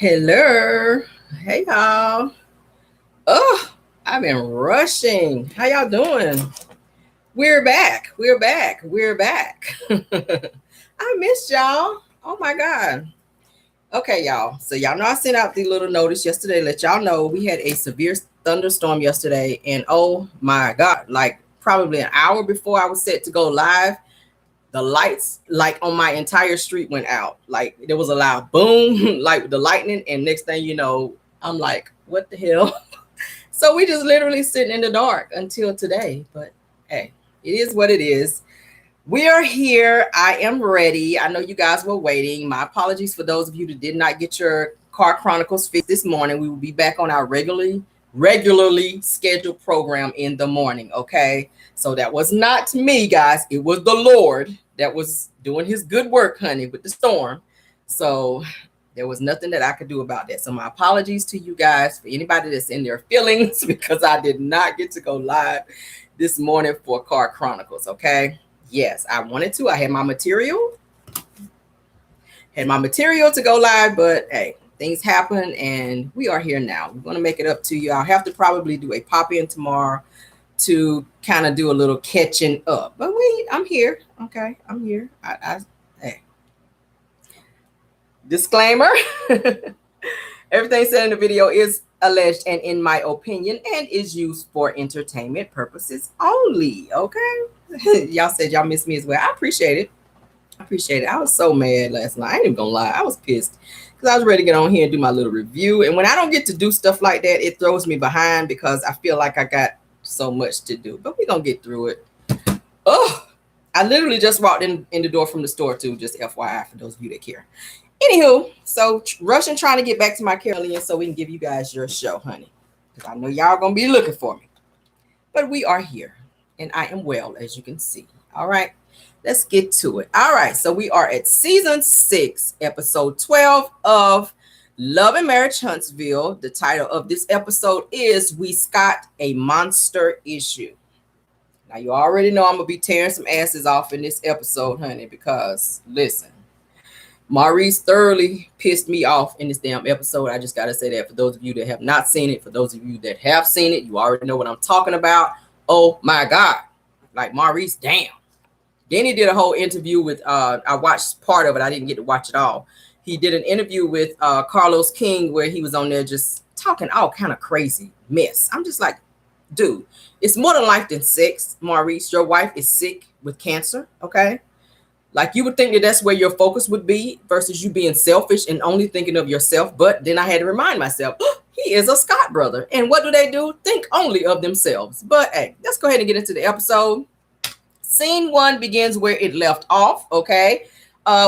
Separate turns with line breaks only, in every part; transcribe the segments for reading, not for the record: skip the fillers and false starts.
Hello. Hey y'all. Oh, I've been rushing. How y'all doing? We're back. We're back. We're back. I missed y'all. Oh my God. Okay, y'all. So y'all know I sent out the little notice yesterday. Let y'all know we had a severe thunderstorm yesterday. And oh my God, like probably an hour before I was set to go live, the lights like on my entire street went out. Like there was a loud boom, like the lightning, and next thing you know, I'm like, what the hell? So we just literally sitting in the dark until today. But hey, it is what it is. We are here. I am ready. I know you guys were waiting. My apologies for those of you that did not get your Car Chronicles fixed this morning. We will be back on our regularly scheduled program in the morning. Okay. So that was not me, guys. It was the Lord that was doing his good work, honey, with the storm. So there was nothing that I could do about that. So my apologies to you guys, for anybody that's in their feelings, because I did not get to go live this morning for Car Chronicles. Okay. Yes, I wanted to. I had my material to go live, but hey, things happen and we are here now. We're going to make it up to you. I'll have to probably do a pop in tomorrow to kind of do a little catching up. But I'm here. Okay, I'm here. Hey. Disclaimer. Everything said in the video is alleged and in my opinion and is used for entertainment purposes only. Okay. Y'all said y'all miss me as well. I appreciate it. I was so mad last night. I ain't even gonna lie. I was pissed because I was ready to get on here and do my little review. And when I don't get to do stuff like that, it throws me behind because I feel like I got so much to do. But we're gonna get through it. Oh, I literally just walked in the door from the store too, just FYI for those of you that care. Anywho, so rushing trying to get back to my Carolyn so we can give you guys your show, honey. Because I know y'all gonna be looking for me. But we are here. And I am well, as you can see. All right, let's get to it. All right, so we are at season 6, episode 12 of Love and Marriage Huntsville. The title of this episode is We Scott a Monster Issue. Now, you already know I'm going to be tearing some asses off in this episode, honey, because, listen, Maurice thoroughly pissed me off in this damn episode. I just got to say that for those of you that have not seen it, for those of you that have seen it, you already know what I'm talking about. Oh my God. Like Maurice, damn. Then he did a whole interview with, I watched part of it. I didn't get to watch it all. He did an interview with Carlos King where he was on there just talking all kind of crazy mess. I'm just like, dude, it's more than life than sex, Maurice. Your wife is sick with cancer, okay? Like you would think that that's where your focus would be versus you being selfish and only thinking of yourself. But then I had to remind myself, he is a Scott brother. And what do? Think only of themselves. But hey, let's go ahead and get into the episode. Scene 1 begins where it left off, okay?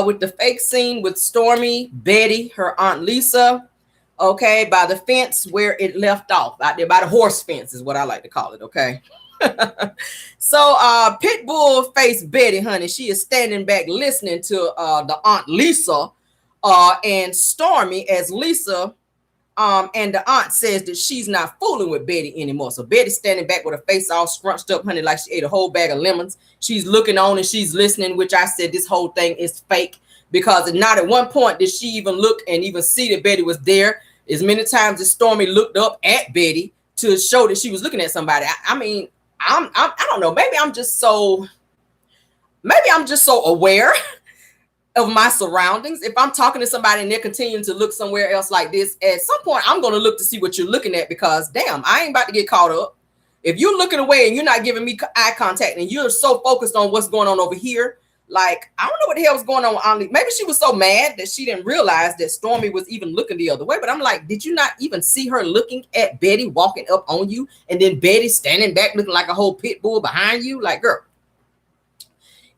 With the fake scene with Stormy, Betty, her Aunt Lisa, okay, by the fence where it left off, out there by the horse fence is what I like to call it, okay? So Pitbull face Betty, honey. She is standing back listening to the Aunt Lisa and Stormy as Lisa and the aunt says that she's not fooling with Betty anymore. So Betty's standing back with her face all scrunched up, honey, like she ate a whole bag of lemons. She's looking on and she's listening, which I said this whole thing is fake because not at one point did she even look and even see that Betty was there. As many times as Stormy looked up at Betty to show that she was looking at somebody. I mean, I don't know. Maybe I'm just so aware of my surroundings. If I'm talking to somebody and they're continuing to look somewhere else like this, at some point I'm going to look to see what you're looking at because damn, I ain't about to get caught up. If you're looking away and you're not giving me eye contact and you're so focused on what's going on over here, like, I don't know what the hell was going on with Aunt Lisa. Maybe she was so mad that she didn't realize that Stormy was even looking the other way. But I'm like, did you not even see her looking at Betty walking up on you? And then Betty standing back looking like a whole pit bull behind you? Like, girl.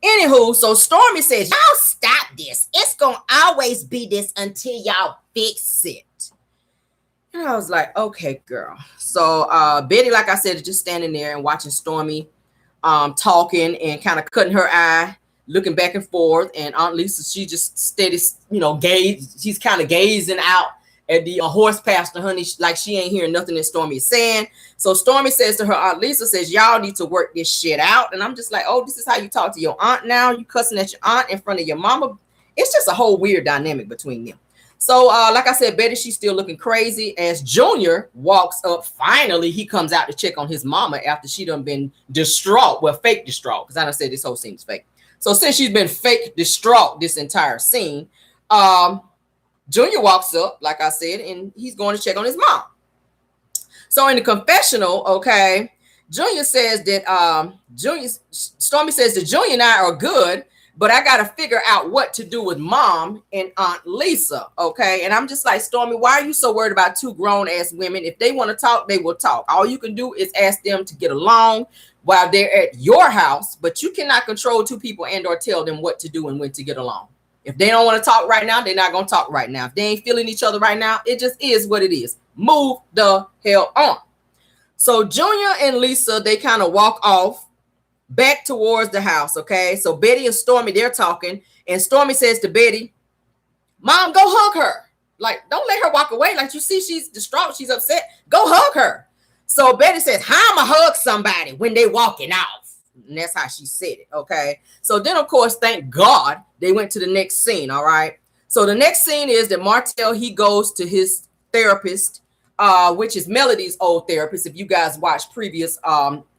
Anywho, so Stormy says, y'all stop this. It's going to always be this until y'all fix it. And I was like, okay, girl. So Betty, like I said, is just standing there and watching Stormy talking and kind of cutting her eye, looking back and forth. And Aunt Lisa, she just steady, gaze. She's kind of gazing out at the horse pasture, honey, like she ain't hearing nothing that Stormy is saying. So Stormy says to her Aunt Lisa, says, y'all need to work this shit out. And I'm just like, oh, this is how you talk to your aunt now? You cussing at your aunt in front of your mama? It's just a whole weird dynamic between them. So, like I said, Betty, she's still looking crazy as Junior walks up. Finally, he comes out to check on his mama after she done been distraught. Well, fake distraught, because I done said this whole scene's fake. So since she's been fake distraught this entire scene, Junior walks up, like I said, and he's going to check on his mom. So in the confessional, okay, Junior says that Stormy says that Junior and I are good, but I got to figure out what to do with Mom and Aunt Lisa, okay? And I'm just like, Stormy, why are you so worried about two grown-ass women? If they want to talk, they will talk. All you can do is ask them to get along while they're at your house, but you cannot control two people and or tell them what to do and when to get along. If they don't want to talk right now, they're not going to talk right now. If they ain't feeling each other right now, it just is what it is. Move the hell on. So Junior and Lisa, they kind of walk off back towards the house, okay? So Betty and Stormy, they're talking, and Stormy says to Betty, Mom, go hug her. Like, don't let her walk away. Like, you see she's distraught, she's upset. Go hug her. So Betty says, how am I hug somebody when they walking off? And that's how she said it, okay? So then, of course, thank God, they went to the next scene, all right? So the next scene is that Martell, he goes to his therapist, which is Melody's old therapist. If you guys watch previous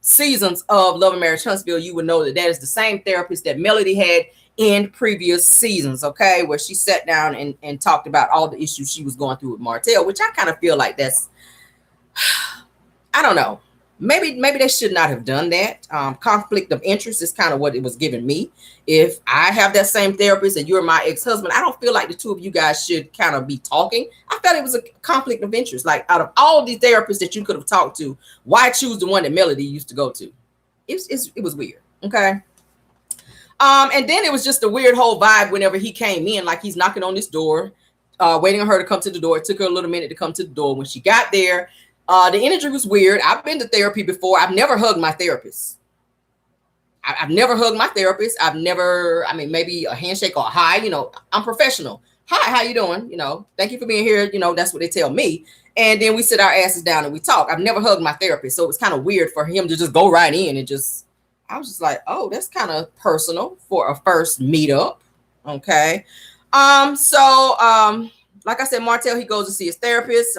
seasons of Love and Marriage Huntsville, you would know that that is the same therapist that Melody had in previous seasons, okay, where she sat down and talked about all the issues she was going through with Martell, which I kind of feel like that's, I don't know. Maybe they should not have done that. Conflict of interest is kind of what it was giving me. If I have that same therapist and you're my ex-husband, I don't feel like the two of you guys should kind of be talking. I felt it was a conflict of interest. Like, out of all the therapists that you could have talked to, why choose the one that Melody used to go to? It was weird. Okay. And then it was just a weird whole vibe whenever he came in, like he's knocking on this door, waiting on her to come to the door. It took her a little minute to come to the door. When she got there, the energy was weird. I've been to therapy before. I've never hugged my therapist. I've never hugged my therapist. I've never, I mean, maybe a handshake or a hi, you know, I'm professional. Hi, how you doing? You know, thank you for being here. You know, that's what they tell me. And then we sit our asses down and we talk. I've never hugged my therapist. So it was kind of weird for him to just go right in and just, I was just like, oh, that's kind of personal for a first meetup. Okay. Like I said, Martell, he goes to see his therapist.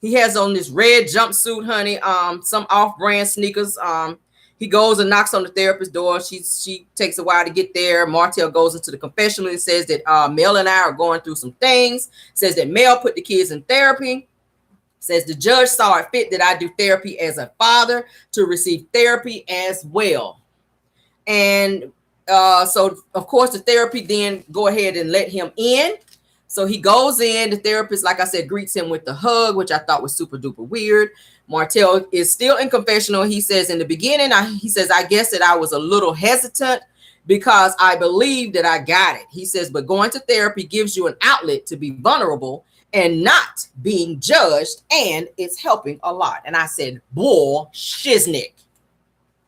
He has on this red jumpsuit, honey, some off-brand sneakers. He goes and knocks on the therapist's door. She takes a while to get there. Martell goes into the confessional and says that Mel and I are going through some things. Says that Mel put the kids in therapy. Says the judge saw it fit that I do therapy as a father to receive therapy as well. And so, of course, the therapy then go ahead and let him in. So he goes in. The therapist, like I said, greets him with the hug, which I thought was super duper weird. Martell is still in confessional. He says in the beginning, he says, I guess that I was a little hesitant because I believed that I got it. He says, but going to therapy gives you an outlet to be vulnerable and not being judged, and it's helping a lot. And I said, bull shiznick.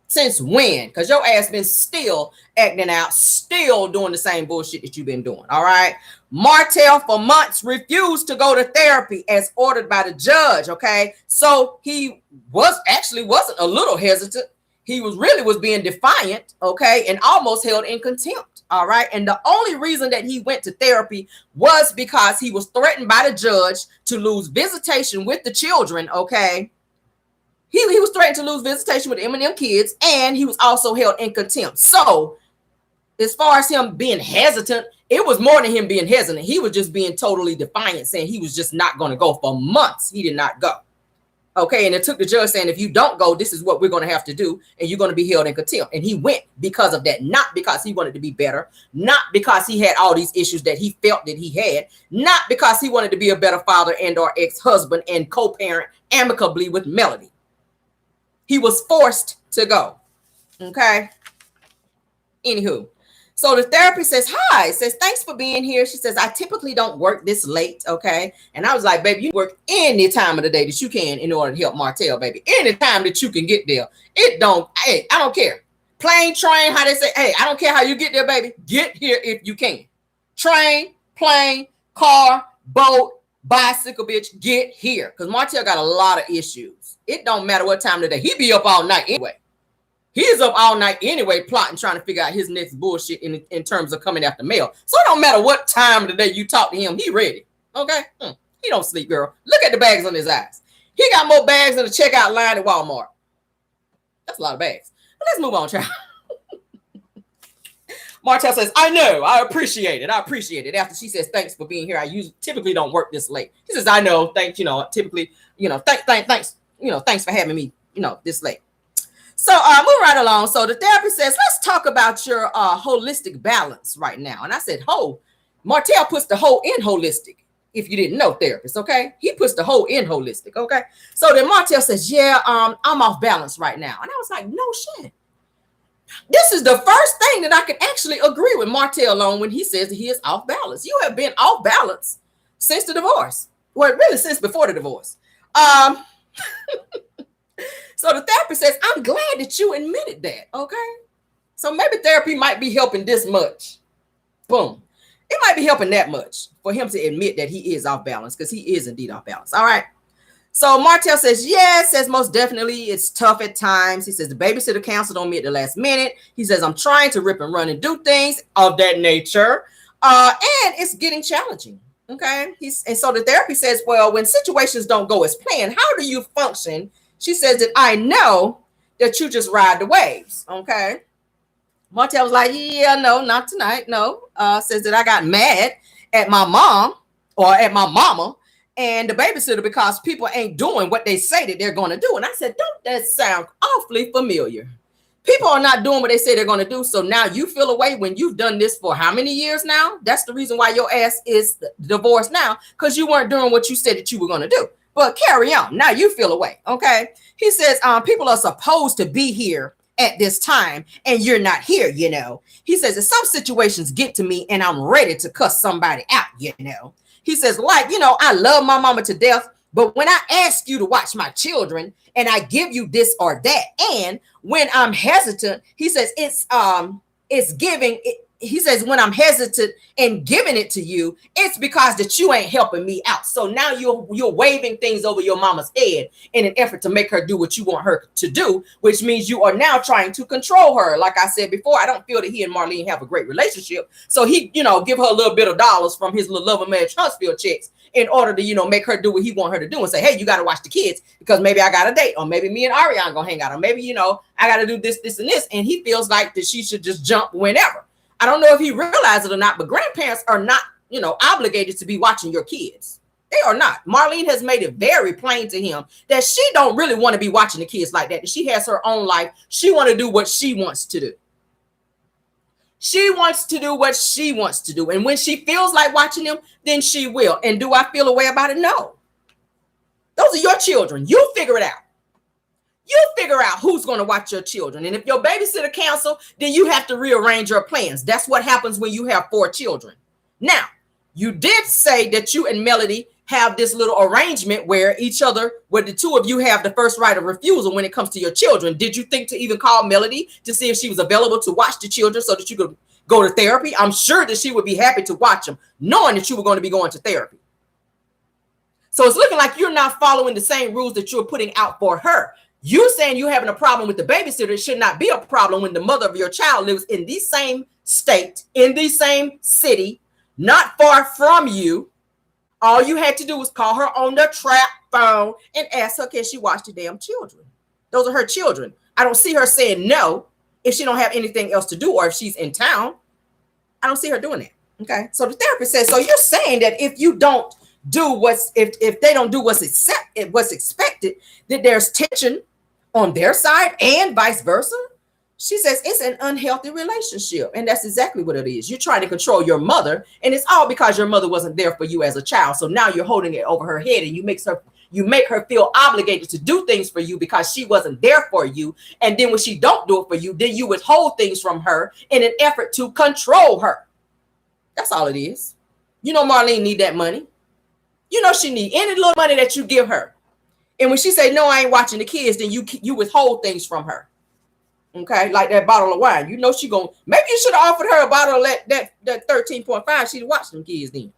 Since when? Because your ass been still acting out, still doing the same bullshit that you've been doing. All right. Martell for months refused to go to therapy as ordered by the judge. Okay. So he wasn't a little hesitant. He was being defiant. Okay. And almost held in contempt. All right. And the only reason that he went to therapy was because he was threatened by the judge to lose visitation with the children. Okay. He was threatened to lose visitation with Eminem kids, and he was also held in contempt. So as far as him being hesitant, it was more than him being hesitant. He was just being totally defiant, saying he was just not going to go. For months, he did not go. Okay, and it took the judge saying, if you don't go, this is what we're going to have to do, and you're going to be held in contempt. And he went because of that, not because he wanted to be better, not because he had all these issues that he felt that he had, not because he wanted to be a better father and or ex-husband and co-parent amicably with Melody. He was forced to go. Okay. Anywho. So the therapist says, hi, says, thanks for being here. She says, I typically don't work this late. Okay. And I was like, baby, you work any time of the day that you can in order to help Martell, baby. Any time that you can get there. I don't care. Plane, train, how they say, hey, I don't care how you get there, baby. Get here if you can. Train, plane, car, boat, bicycle, bitch, get here. Because Martell got a lot of issues. It don't matter what time of the day. He be up all night anyway. He's up all night anyway, plotting, trying to figure out his next bullshit in terms of coming after Mel. So it don't matter what time of the day you talk to him. He ready. Okay? He don't sleep, girl. Look at the bags on his eyes. He got more bags than the checkout line at Walmart. That's a lot of bags. But let's move on, child. Martell says, I know, I appreciate it. I appreciate it. After she says, thanks for being here. I typically don't work this late. She says, I know, thanks, typically, thanks for having me, this late. So move right along. So the therapist says, let's talk about your holistic balance right now. And I said, Martell puts the whole in holistic. If you didn't know, therapist, okay? He puts the whole in holistic, okay? So then Martell says, yeah, I'm off balance right now. And I was like, no shit. This is the first thing that I can actually agree with Martell on when he says that he is off balance. You have been off balance since the divorce. Well, really since before the divorce. So the therapist says, I'm glad that you admitted that, okay? So maybe therapy might be helping this much. Boom. It might be helping that much for him to admit that he is off balance, because he is indeed off balance. All right. So Martell says, yes, says most definitely it's tough at times. He says the babysitter counseled on me at the last minute. He says, I'm trying to rip and run and do things of that nature. And it's getting challenging. Okay. And so the therapy says, well, when situations don't go as planned, how do you function? She says that I know that you just ride the waves. Okay. Martell was like, yeah, no, not tonight. No. Says that I got mad at my mom or at my mama and the babysitter because people ain't doing what they say that they're going to do. And I said, don't that sound awfully familiar? People are not doing what they say they're going to do. So now you feel away when you've done this for how many years now? That's the reason why your ass is divorced now, because you weren't doing what you said that you were going to do. But carry on. Now you feel away. Okay. He says, people are supposed to be here at this time and you're not here, He says, if some situations get to me and I'm ready to cuss somebody out, He says, I love my mama to death, but when I ask you to watch my children and I give you this or that, and when I'm hesitant, he says, it's giving it. He says, when I'm hesitant in giving it to you, it's because that you ain't helping me out. So now you're waving things over your mama's head in an effort to make her do what you want her to do, which means you are now trying to control her. Like I said before, I don't feel that he and Marlene have a great relationship. So he, give her a little bit of dollars from his little Love and Marriage Huntsville checks in order to, make her do what he want her to do and say, hey, you got to watch the kids because maybe I got a date, or maybe me and Ariana gonna hang out, or maybe, I got to do this, this, and this. And he feels like that she should just jump whenever. I don't know if he realized it or not, but grandparents are not, obligated to be watching your kids. They are not. Marlene has made it very plain to him that she don't really want to be watching the kids like that. That she has her own life. She want to do what she wants to do. She wants to do what she wants to do. And when she feels like watching them, then she will. And do I feel a way about it? No. Those are your children. You figure it out. You figure out who's going to watch your children. And if your babysitter cancel, then you have to rearrange your plans. That's what happens when you have 4 children. Now, you did say that you and Melody have this little arrangement where where the two of you have the first right of refusal when it comes to your children. Did you think to even call Melody to see if she was available to watch the children so that you could go to therapy? I'm sure that she would be happy to watch them, knowing that you were going to be going to therapy. So it's looking like you're not following the same rules that you're putting out for her. You saying you're having a problem with the babysitter, it should not be a problem when the mother of your child lives in the same state, in the same city, not far from you. All you had to do was call her on the trap phone and ask her, can she watch the damn children? Those are her children. I don't see her saying no if she don't have anything else to do, or if she's in town. I don't see her doing that. Okay. So the therapist says, so you're saying that if you don't do if they don't do what's expected, that there's tension on their side and vice versa. She says it's an unhealthy relationship. And that's exactly what it is. You're trying to control your mother, and it's all because your mother wasn't there for you as a child. So now you're holding it over her head, and you make her feel obligated to do things for you because she wasn't there for you. And then when she don't do it for you, then you withhold things from her in an effort to control her. That's all it is. Marlene need that money. She need any little money that you give her. And when she say, no, I ain't watching the kids, then you withhold things from her. Okay. Like that bottle of wine, she maybe you should have offered her a bottle of that 13.5. She'd watch them kids then.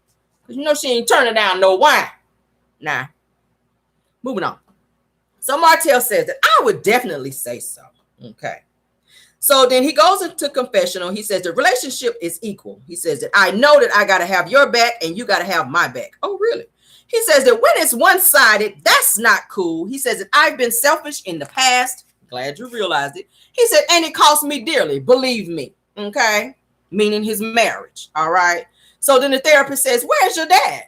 Because she ain't turning down no wine. Nah. Moving on. So Martell says that I would definitely say so. Okay. So then he goes into confessional. He says the relationship is equal. He says that I know that I got to have your back and you got to have my back. Oh, really? He says that when it's one-sided, that's not cool. He says that I've been selfish in the past. Glad you realized it. He said, and it cost me dearly. Believe me. Okay. Meaning his marriage. All right. So then the therapist says, where's your dad?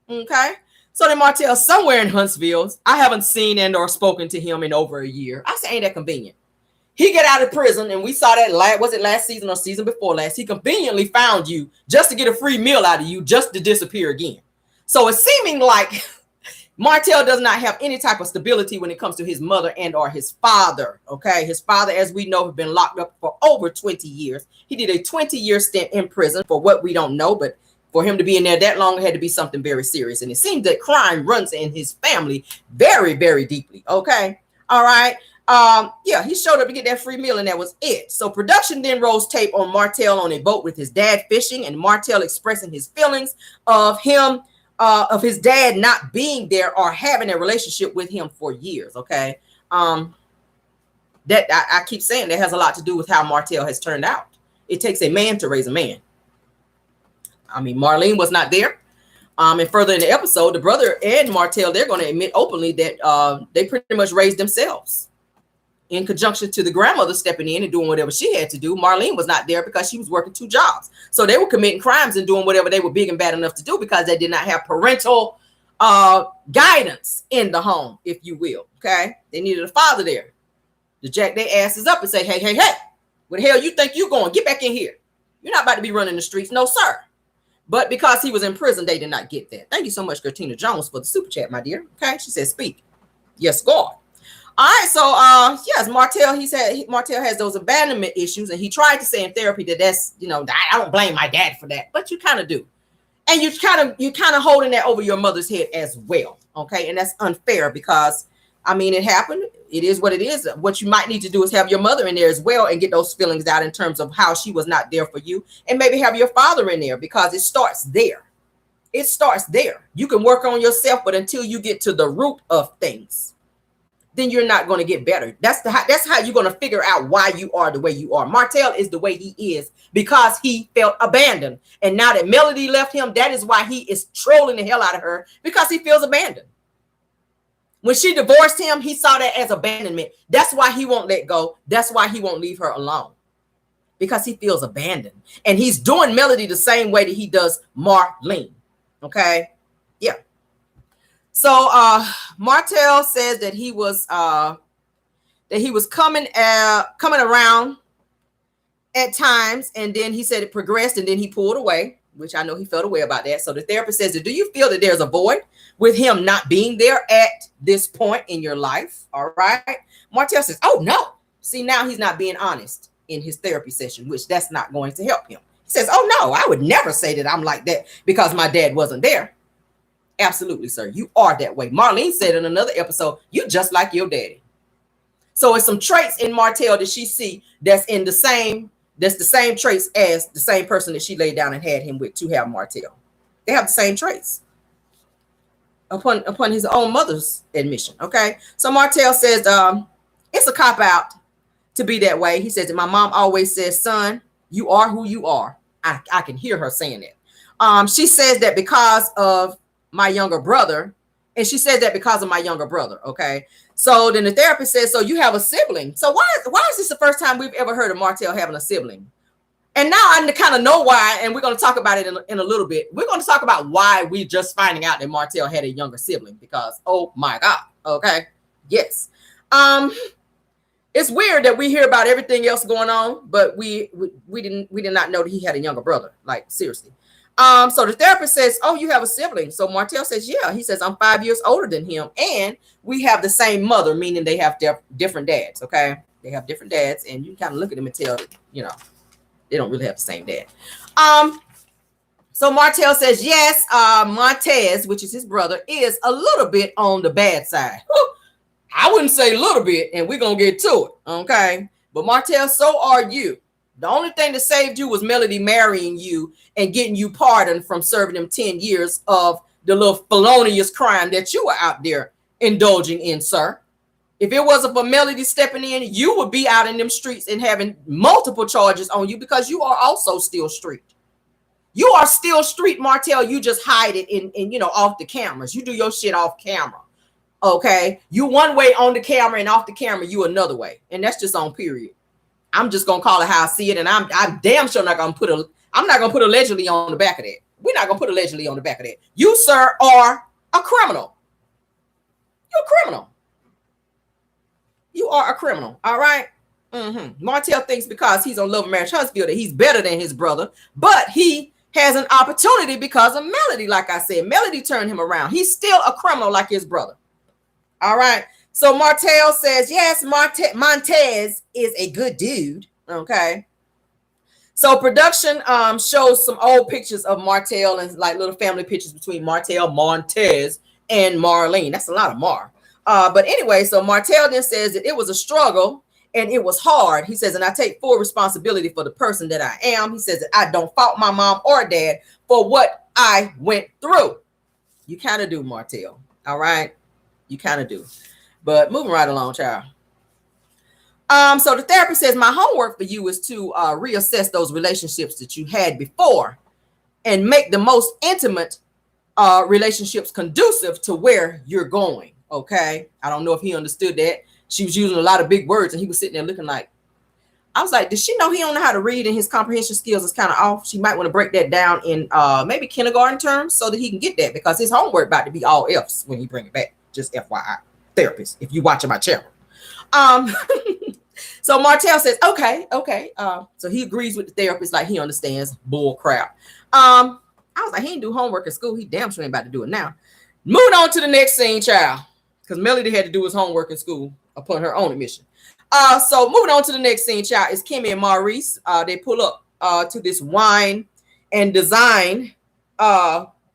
Okay. So then Martell, somewhere in Huntsville, I haven't seen and or spoken to him in over a year. I said, ain't that convenient? He get out of prison, and we saw that, was it last season or season before last? He conveniently found you just to get a free meal out of you, just to disappear again. So it's seeming like Martell does not have any type of stability when it comes to his mother and or his father, okay? His father, as we know, has been locked up for over 20 years. He did a 20-year stint in prison for what we don't know, but for him to be in there that long, it had to be something very serious. And it seems that crime runs in his family very, very deeply, okay? All right. Yeah, he showed up to get that free meal, and that was it. So production then rolls tape on Martell on a boat with his dad fishing, and Martell expressing his feelings of him, of his dad not being there or having a relationship with him for years. Okay. That I keep saying that has a lot to do with how Martell has turned out. It takes a man to raise a man. I mean, Marlene was not there. And further in the episode, the brother and Martell, they're going to admit openly that they pretty much raised themselves. In conjunction to the grandmother stepping in and doing whatever she had to do. Marlene was not there because she was working 2 jobs. So they were committing crimes and doing whatever they were big and bad enough to do because they did not have parental guidance in the home, if you will. Okay. They needed a father there to jack their asses up and say, hey, hey, hey, where the hell you think you're going? Get back in here. You're not about to be running the streets. No, sir. But because he was in prison, they did not get that. Thank you so much, Gertina Jones, for the super chat, my dear. Okay. She said, speak. Yes, God. All right, so yes, Martell has those abandonment issues, and he tried to say in therapy that that's, you know, I don't blame my dad for that, but you kind of do, and you kind of holding that over your mother's head as well, okay? And that's unfair because, I mean, it happened. It is what it is. What you might need to do is have your mother in there as well and get those feelings out in terms of how she was not there for you, and maybe have your father in there because it starts there. It starts there. You can work on yourself, but until you get to the root of things, then you're not going to get better. That's how you're going to figure out why you are the way you are. Martell is the way he is because he felt abandoned. And now that Melody left him, that is why he is trolling the hell out of her, because he feels abandoned. When she divorced him, he saw that as abandonment. That's why he won't let go. That's why he won't leave her alone, because he feels abandoned. And he's doing Melody the same way that he does Marlene. Okay. Yeah. So Martell says that he was coming around at times, and then he said it progressed, and then he pulled away, which I know he felt away about that. So the therapist says, do you feel that there's a void with him not being there at this point in your life? All right. Martell says, oh no. See, now he's not being honest in his therapy session, which that's not going to help him. He says, oh no, I would never say that I'm like that because my dad wasn't there. Absolutely, sir. You are that way. Marlene said in another episode, you just like your daddy. So it's some traits in Martell that she see that's the same traits as the same person that she laid down and had him with to have Martell. They have the same traits upon his own mother's admission. Okay. So Martell says it's a cop-out to be that way. He says that my mom always says, son, you are who you are. I can hear her saying that. She says that because of my younger brother, and she said that because of my younger brother. Okay. So then the therapist says, so you have a sibling. So why is this the first time we've ever heard of Martell having a sibling? And now I kind of know why, and we're going to talk about it in a little bit. We're going to talk about why we just finding out that Martell had a younger sibling, because oh my God. Okay. Yes. It's weird that we hear about everything else going on, but we did not know that he had a younger brother. Like, seriously. So the therapist says, oh, you have a sibling. So Martell says, yeah. He says, I'm 5 years older than him, and we have the same mother, meaning they have different dads. Okay. They have different dads, and you kind of look at them and tell, you know, they don't really have the same dad. So Martell says, yes, Montez, which is his brother, is a little bit on the bad side. Whew. I wouldn't say a little bit, and we're going to get to it. Okay. But Martell, so are you. The only thing that saved you was Melody marrying you and getting you pardoned from serving them 10 years of the little felonious crime that you were out there indulging in, sir. If it wasn't for Melody stepping in, you would be out in them streets and having multiple charges on you because you are also still street. You are still street, Martell. You just hide it in off the cameras. You do your shit off camera. Okay. You one way on the camera and off the camera, you another way. And that's just on period. I'm just gonna call it how I see it. And I'm damn sure not gonna put allegedly on the back of that. We're not gonna put allegedly on the back of that. You, sir, are a criminal. You're a criminal. You are a criminal. All right. Martell thinks because he's on Love and Marriage Huntsville that he's better than his brother, but he has an opportunity because of Melody. Like I said, Melody turned him around. He's still a criminal like his brother. All right. So Martell says, yes, Montez is a good dude. Okay. So production shows some old pictures of Martell and like little family pictures between Martell, Montez, and Marlene. That's a lot of Mar. But anyway, so Martell then says that it was a struggle and it was hard. He says, and I take full responsibility for the person that I am. He says that I don't fault my mom or dad for what I went through. You kind of do, Martell. All right. You kind of do. But moving right along, child. So the therapist says, my homework for you is to reassess those relationships that you had before and make the most intimate relationships conducive to where you're going. Okay. I don't know if he understood that. She was using a lot of big words and he was sitting there looking like, I was like, does she know he don't know how to read and his comprehension skills is kind of off? She might want to break that down in maybe kindergarten terms so that he can get that because his homework about to be all F's when he bring it back. Just FYI, therapist, if you watching my channel. So Martell says, okay. So he agrees with the therapist like he understands bull crap. I was like, he didn't do homework in school. He damn sure ain't about to do it now. Moving on to the next scene, child. Because Melody had to do his homework in school upon her own admission. So moving on to the next scene, child, is Kimmy and Maurice. They pull up to this wine and design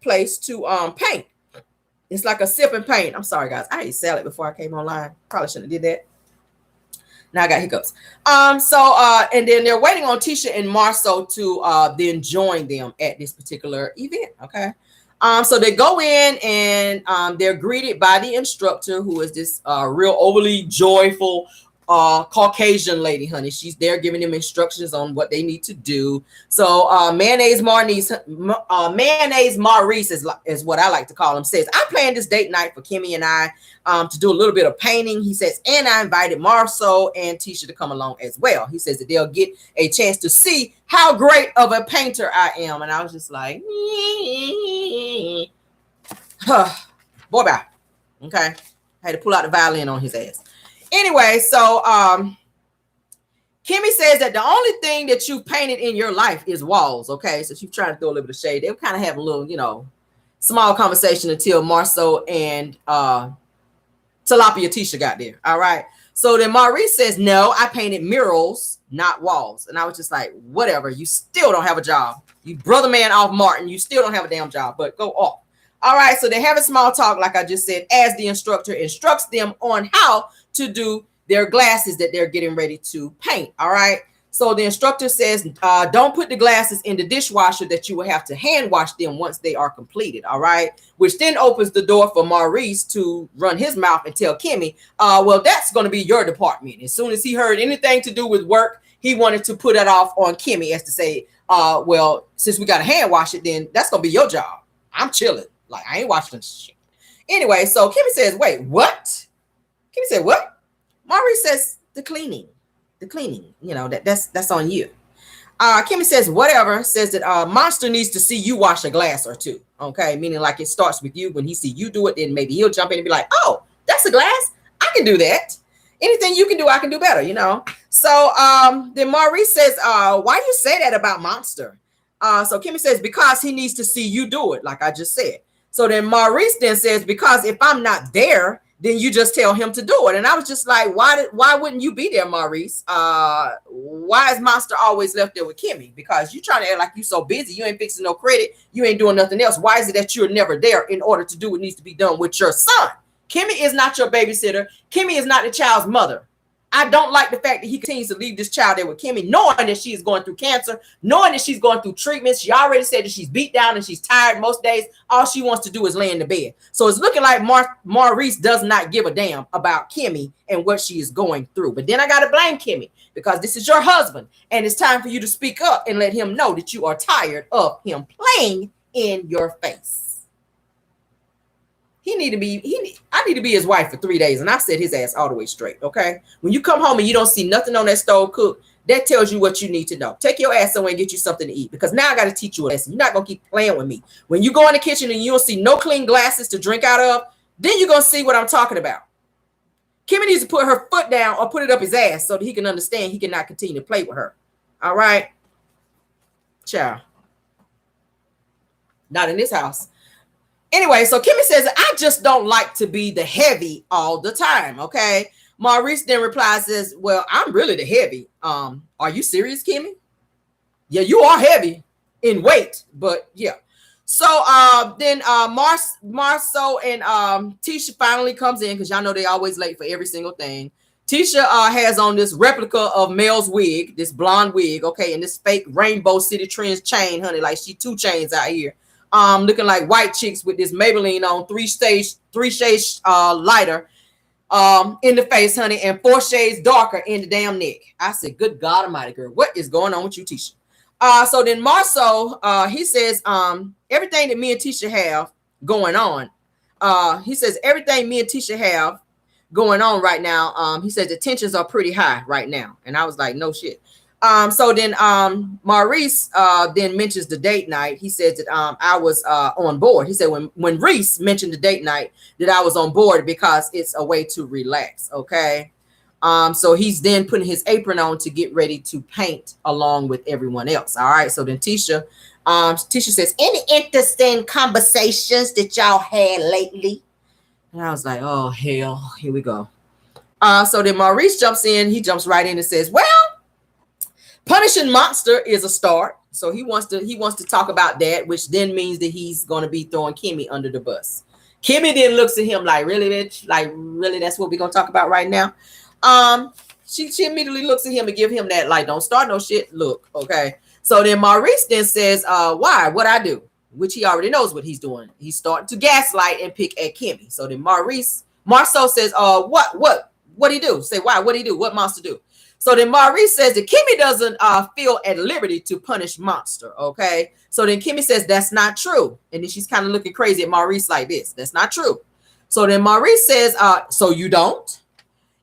place to paint. It's like a sip and paint. I'm sorry, guys. I ate salad before I came online. Probably shouldn't have did that. Now I got hiccups. And then they're waiting on Tisha and Marceau to then join them at this particular event. Okay. So they go in and they're greeted by the instructor, who is this real overly joyful Caucasian lady, honey. She's there giving them instructions on what they need to do. So Mayonnaise Maurice is what I like to call him, says, I planned this date night for Kimmy and I to do a little bit of painting. He says, and I invited Marceau and Tisha to come along as well. He says that they'll get a chance to see how great of a painter I am. And I was just like, boy, bye. Okay. I had to pull out the violin on his ass. Anyway, so Kimmy says that the only thing that you painted in your life is walls. Okay, so she's trying to throw a little bit of shade. They were kind of having a little, small conversation until Marceau and Tilapia Tisha got there. All right. So then Maurice says, no, I painted murals, not walls. And I was just like, whatever. You still don't have a job. You brother man off Martin. You still don't have a damn job, but go off. All right. So they have a small talk, like I just said, as the instructor instructs them on how to do their glasses that they're getting ready to paint. All right. So the instructor says, don't put the glasses in the dishwasher, that you will have to hand wash them once they are completed. All right. Which then opens the door for Maurice to run his mouth and tell Kimmy, well, that's going to be your department. As soon as he heard anything to do with work, he wanted to put that off on Kimmy as to say, well, since we got to hand wash it, then that's going to be your job. I'm chilling. Like, I ain't watching shit. Anyway, so Kimmy says, wait, what? Kimmy said, what? Maurice says, the cleaning, that's on you. Kimmy says, whatever, says that Monster needs to see you wash a glass or two. Okay. Meaning like it starts with you. When he see you do it, then maybe he'll jump in and be like, oh, that's a glass. I can do that. Anything you can do, I can do better, So then Maurice says, why do you say that about Monster? So Kimmy says, because he needs to see you do it, like I just said. So then Maurice then says, because if I'm not there, then you just tell him to do it. And I was just like, why wouldn't you be there, Maurice? Why is Monster always left there with Kimmy? Because you trying to act like you so busy. You ain't fixing no credit. You ain't doing nothing else. Why is it that you're never there in order to do what needs to be done with your son? Kimmy is not your babysitter. Kimmy is not the child's mother. I don't like the fact that he continues to leave this child there with Kimmy, knowing that she is going through cancer, knowing that she's going through treatments. She already said that she's beat down and she's tired most days. All she wants to do is lay in the bed. So it's looking like Maurice does not give a damn about Kimmy and what she is going through. But then I got to blame Kimmy, because this is your husband, and it's time for you to speak up and let him know that you are tired of him playing in your face. I need to be his wife for 3 days, and I set his ass all the way straight, okay? When you come home and you don't see nothing on that stove cooked, that tells you what you need to know. Take your ass somewhere and get you something to eat, because now I got to teach you a lesson. You're not going to keep playing with me. When you go in the kitchen and you don't see no clean glasses to drink out of, then you're going to see what I'm talking about. Kimmy needs to put her foot down or put it up his ass so that he can understand he cannot continue to play with her. All right? Ciao. Not in this house. Anyway, so Kimmy says, I just don't like to be the heavy all the time, okay? Maurice then replies, says, well, I'm really the heavy. Are you serious, Kimmy? Yeah, you are heavy in weight, but yeah. So then Marceau and Tisha finally comes in, because y'all know they always late for every single thing. Tisha has on this replica of Mel's wig, this blonde wig, okay, and this fake Rainbow City Trends chain, honey, like she 2 chains out here. Looking like white chicks with this Maybelline on 3 shades lighter in the face, honey, and 4 shades darker in the damn neck. I said, good God Almighty, girl, what is going on with you, Tisha? So then Marceau, he says, everything that me and Tisha have going on, he says, everything me and Tisha have going on right now, he says the tensions are pretty high right now. And I was like, no shit. So then Maurice then mentions the date night. He says that I was on board. He said when Reese mentioned the date night that I was on board because it's a way to relax. Okay. So he's then putting his apron on to get ready to paint along with everyone else. All right. So then Tisha says, any interesting conversations that y'all had lately? And I was like, oh hell, here we go. So then Maurice jumps in. He jumps right in and says, well, punishing Monster is a start. So he wants to talk about that, which then means that he's going to be throwing Kimmy under the bus. Kimmy then looks at him like, really, bitch? Like, really? That's what we're going to talk about right now? She immediately looks at him and give him that, like, don't start no shit look, okay? So then Maurice then says, why? What I do? Which he already knows what he's doing. He's starting to gaslight and pick at Kimmy. So then Marceau says, what he do? Say, why? What he do? What Monster do? So then Maurice says that Kimmy doesn't feel at liberty to punish Monster, okay? So then Kimmy says that's not true. And then she's kind of looking crazy at Maurice like this. That's not true. So then Maurice says, so you don't?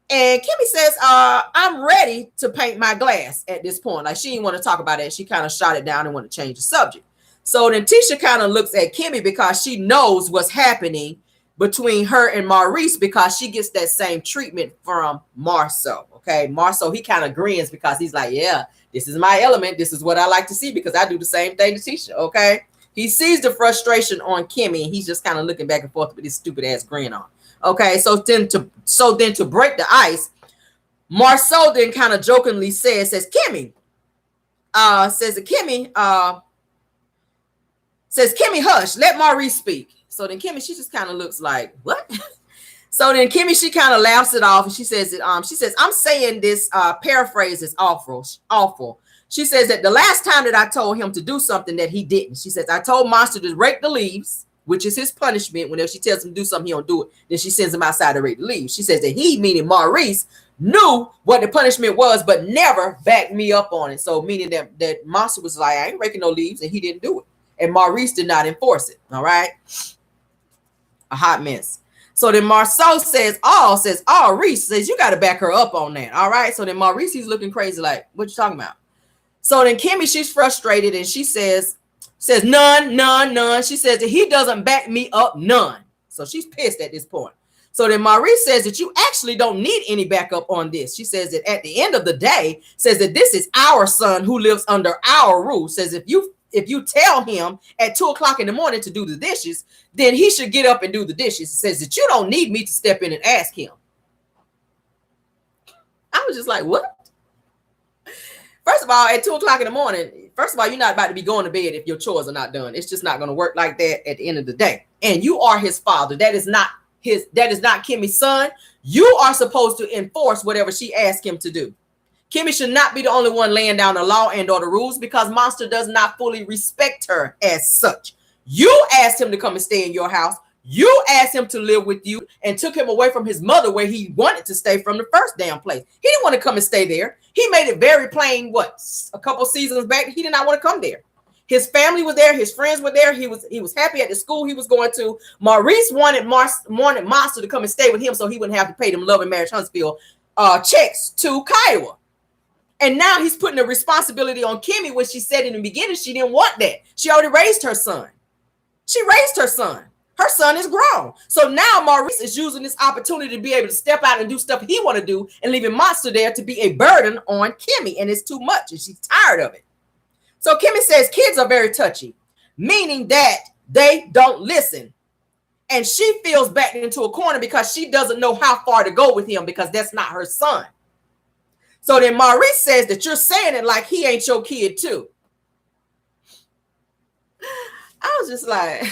And Kimmy says, I'm ready to paint my glass at this point. Like, she didn't want to talk about it. She kind of shot it down and want to change the subject. So then Tisha kind of looks at Kimmy because she knows what's happening between her and Maurice, because she gets that same treatment from Marceau. Okay, Marceau, he kind of grins because he's like, yeah, this is my element. This is what I like to see, because I do the same thing to Tisha. Okay, he sees the frustration on Kimmy, and he's just kind of looking back and forth with this stupid ass grin on. Okay, so then to break the ice, Marceau then kind of jokingly says Kimmy, hush, let Maurice speak. So then Kimmy, she just kind of looks like, what? So then Kimmy, she kind of laughs it off, and she says, I'm saying this paraphrase is awful. She says that the last time that I told him to do something that he didn't. She says, I told Monster to rake the leaves, which is his punishment. Whenever she tells him to do something, he don't do it. Then she sends him outside to rake the leaves. She says that he, meaning Maurice, knew what the punishment was, but never backed me up on it. So meaning that Monster was like, I ain't raking no leaves, and he didn't do it. And Maurice did not enforce it. All right. A hot mess. So then Marceau says, Reese says, you got to back her up on that. All right. So then Maurice, he's looking crazy like, what you talking about? So then Kimmy, she's frustrated, and she says none. She says that he doesn't back me up none. So she's pissed at this point. So then Maurice says that you actually don't need any backup on this. She says that at the end of the day, says that this is our son who lives under our rule. Says if you tell him at 2:00 in the morning to do the dishes, then he should get up and do the dishes. It says that you don't need me to step in and ask him. I was just like, what? First of all, at 2:00 in the morning, first of all, you're not about to be going to bed if your chores are not done. It's just not going to work like that at the end of the day. And you are his father. That is not that is not Kimmy's son. You are supposed to enforce whatever she asks him to do. Kimmy should not be the only one laying down the law and or the rules because Monster does not fully respect her as such. You asked him to come and stay in your house. You asked him to live with you and took him away from his mother where he wanted to stay from the first damn place. He didn't want to come and stay there. He made it very plain, a couple seasons back, he did not want to come there. His family was there. His friends were there. He was happy at the school he was going to. Maurice wanted Monster to come and stay with him so he wouldn't have to pay them Love and Marriage Huntsville checks to Kiowa. And now he's putting the responsibility on Kimmy when she said in the beginning she didn't want that. She already raised her son. She raised her son. Her son is grown. So now Maurice is using this opportunity to be able to step out and do stuff he want to do and leaving Monster there to be a burden on Kimmy. And it's too much and she's tired of it. So Kimmy says kids are very touchy, meaning that they don't listen. And she feels backed into a corner because she doesn't know how far to go with him because that's not her son. So then Maurice says that you're saying it like he ain't your kid too. I was just like,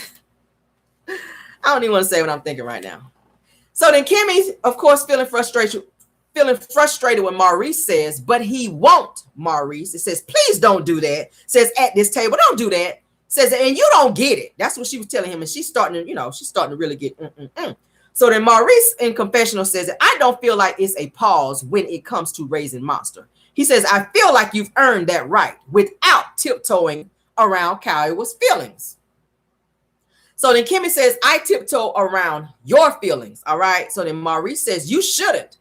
I don't even want to say what I'm thinking right now. So then Kimmy, of course, feeling frustrated when Maurice says, but he won't, Maurice. It says, please don't do that. Says at this table, don't do that. Says, and you don't get it. That's what she was telling him. And she's starting to really get. So then Maurice in confessional says that I don't feel like it's a pause when it comes to raising Monster. He says, I feel like you've earned that right without tiptoeing around Kiowa's feelings. So then Kimmy says, I tiptoe around your feelings. All right. So then Maurice says, you shouldn't.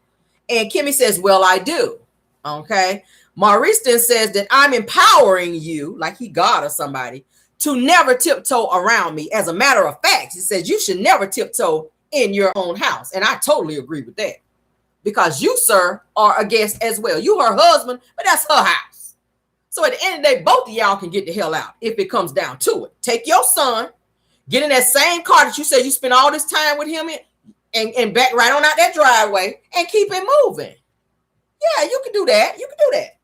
And Kimmy says, well, I do. Okay. Maurice then says that I'm empowering you, like he God or somebody, to never tiptoe around me. As a matter of fact, he says you should never tiptoe in your own house. And I totally agree with that. Because you, sir, are a guest as well. You her husband, but that's her house. So at the end of the day, both of y'all can get the hell out if it comes down to it. Take your son, get in that same car that you say you spent all this time with him in, and back right on out that driveway and keep it moving. Yeah, you can do that. You can do that.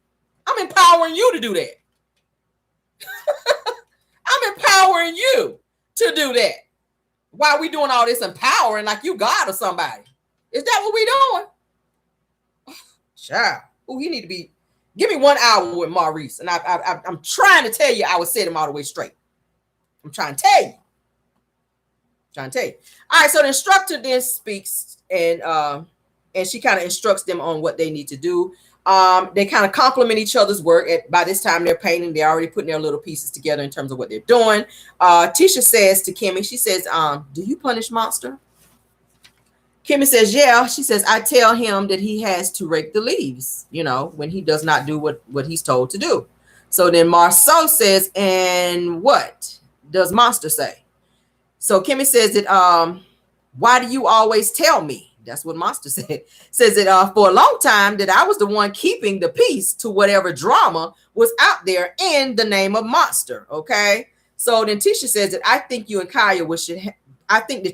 I'm empowering you to do that. I'm empowering you to do that. Why are we doing all this empowering like you God or somebody? Is that what we doing? Child. Oh, you need to be. Give me 1 hour with Maurice. And I'm trying to tell you I would set him all the way straight. I'm trying to tell you. All right, so the instructor then speaks and she kind of instructs them on what they need to do. They kind of compliment each other's work. By this time, they're painting. They're already putting their little pieces together in terms of what they're doing. Tisha says to Kimmy, she says, do you punish Monster? Kimmy says, yeah. She says, I tell him that he has to rake the leaves, when he does not do what he's told to do. So then Marceau says, and what does Monster say? So Kimmy says that, why do you always tell me? That's what Monster said. Says that for a long time that I was the one keeping the peace to whatever drama was out there in the name of Monster. Okay. So then Tisha says that I think that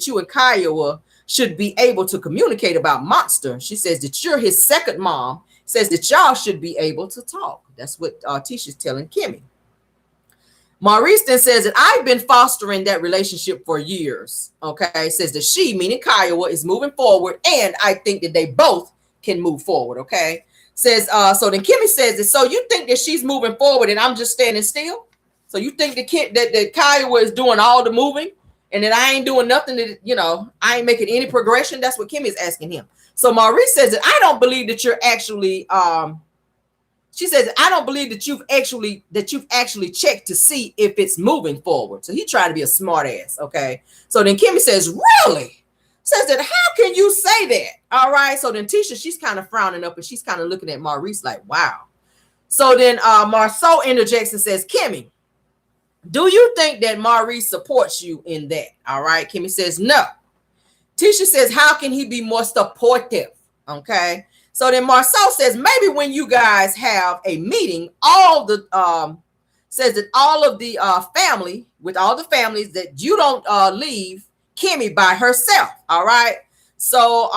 you and Kiowa should be able to communicate about Monster. She says that you're his second mom. Says that y'all should be able to talk. That's what Tisha's telling Kimmy. Maurice then says that I've been fostering that relationship for years. Okay. Says that she, meaning Kiowa, is moving forward. And I think that they both can move forward. Okay. Says, so then Kimmy says that, so you think that she's moving forward and I'm just standing still? So you think that Kiowa is doing all the moving and that I ain't doing nothing that, I ain't making any progression? That's what Kimmy is asking him. So Maurice says that I don't believe that you're actually, she says, I don't believe that you've actually checked to see if it's moving forward. So he tried to be a smart ass. Okay. So then Kimmy says, really? Says that, how can you say that? All right. So then Tisha, she's kind of frowning up and she's kind of looking at Maurice like, wow. So then Marceau interjects and says, Kimmy, do you think that Maurice supports you in that? All right. Kimmy says, no. Tisha says, how can he be more supportive? Okay. So then Marceau says, maybe when you guys have a meeting, says that all of the family, with all the families, that you don't leave Kimmy by herself. All right. So,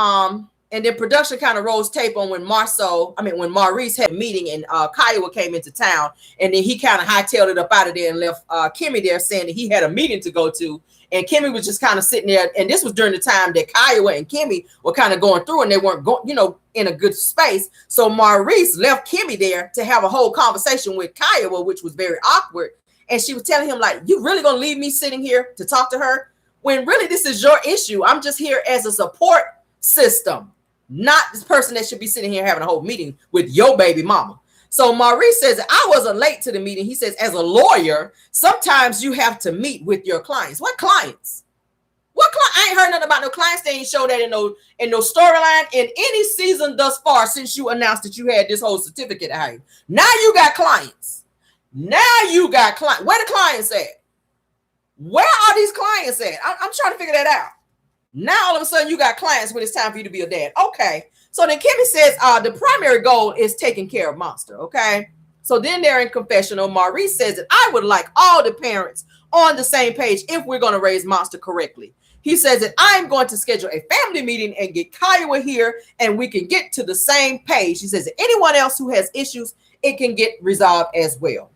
And then production kind of rolls tape on when Maurice had a meeting and Kiowa came into town, and then he kind of hightailed it up out of there and left Kimmy there saying that he had a meeting to go to. And Kimmy was just kind of sitting there. And this was during the time that Kiowa and Kimmy were kind of going through, and they weren't going, in a good space. So Maurice left Kimmy there to have a whole conversation with Kiowa, which was very awkward. And she was telling him, like, you really going to leave me sitting here to talk to her? When really this is your issue. I'm just here as a support system, not this person that should be sitting here having a whole meeting with your baby mama. So Maurice says, I wasn't late to the meeting. He says, as a lawyer, sometimes you have to meet with your clients. What clients? I ain't heard nothing about no clients. They ain't show that in no storyline in any season thus far since you announced that you had this whole certificate out here. Now you got clients. Where the clients at? Where are these clients at? I'm trying to figure that out. Now all of a sudden you got clients when it's time for you to be a dad. Okay. So then Kimmy says the primary goal is taking care of Monster. Okay. So then they're in confessional. Maurice says that I would like all the parents on the same page if we're going to raise Monster correctly. He says that I'm going to schedule a family meeting and get Kiowa here and we can get to the same page. He says that anyone else who has issues, it can get resolved as well.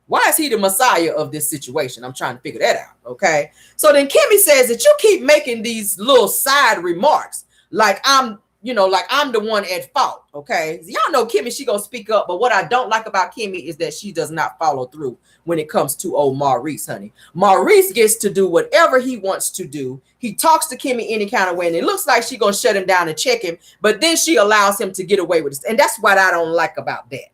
Why is he the messiah of this situation? I'm trying to figure that out. Okay. So then Kimmy says that you keep making these little side remarks like I'm the one at fault. Okay. Y'all know Kimmy, she gonna speak up. But what I don't like about Kimmy is that she does not follow through when it comes to old Maurice, honey. Maurice gets to do whatever he wants to do. He talks to Kimmy any kind of way, and it looks like she's gonna shut him down and check him, but then she allows him to get away with this. And that's what I don't like about that.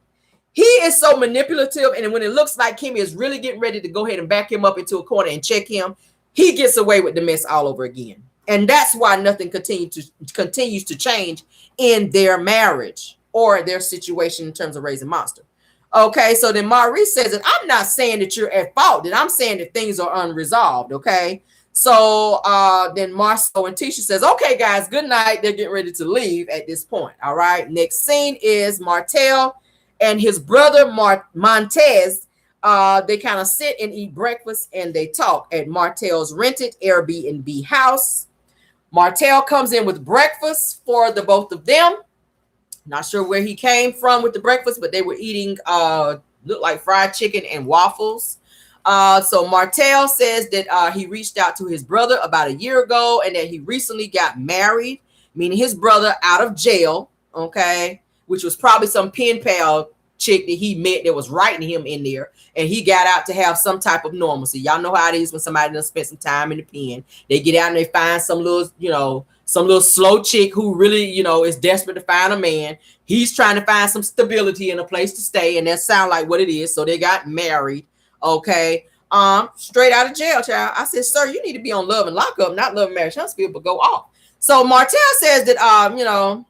He is so manipulative, and when it looks like Kimmy is really getting ready to go ahead and back him up into a corner and check him, he gets away with the mess all over again. And that's why nothing continues to change in their marriage or their situation in terms of raising Monster. Okay, so then Maurice says that I'm not saying that you're at fault, that I'm saying that things are unresolved. Okay, so then Marceau and Tisha says, okay, guys, good night. They're getting ready to leave at this point. All right, next scene is Martell and his brother Montez. They kind of sit and eat breakfast and they talk at Martell's rented Airbnb house. Martell comes in with breakfast for the both of them. Not sure where he came from with the breakfast, but they were eating looked like fried chicken and waffles. So Martell says that he reached out to his brother about a year ago and that he recently got married, meaning his brother out of jail, okay, which was probably some pen pal chick that he met that was writing him in there, and he got out to have some type of normalcy. Y'all know how it is when somebody done spent some time in the pen. They get out and they find some little slow chick who really, is desperate to find a man. He's trying to find some stability and a place to stay, and that sound like what it is. So they got married, okay, straight out of jail, child. I said, sir, you need to be on love and lockup, not love and marriage Huntsville, but go off. So Martell says that,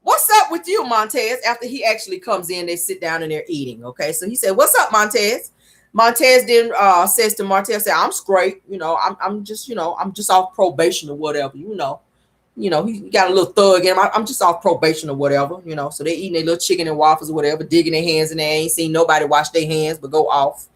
what's up with you, Montez? After he actually comes in, they sit down and they're eating. Okay, so he said, "What's up, Montez?" Montez then says to Martell, "I'm straight. I'm just off probation or whatever. He got a little thug in him. I'm just off probation or whatever. So they eating their little chicken and waffles or whatever, digging their hands in there. Ain't seen nobody wash their hands, but go off.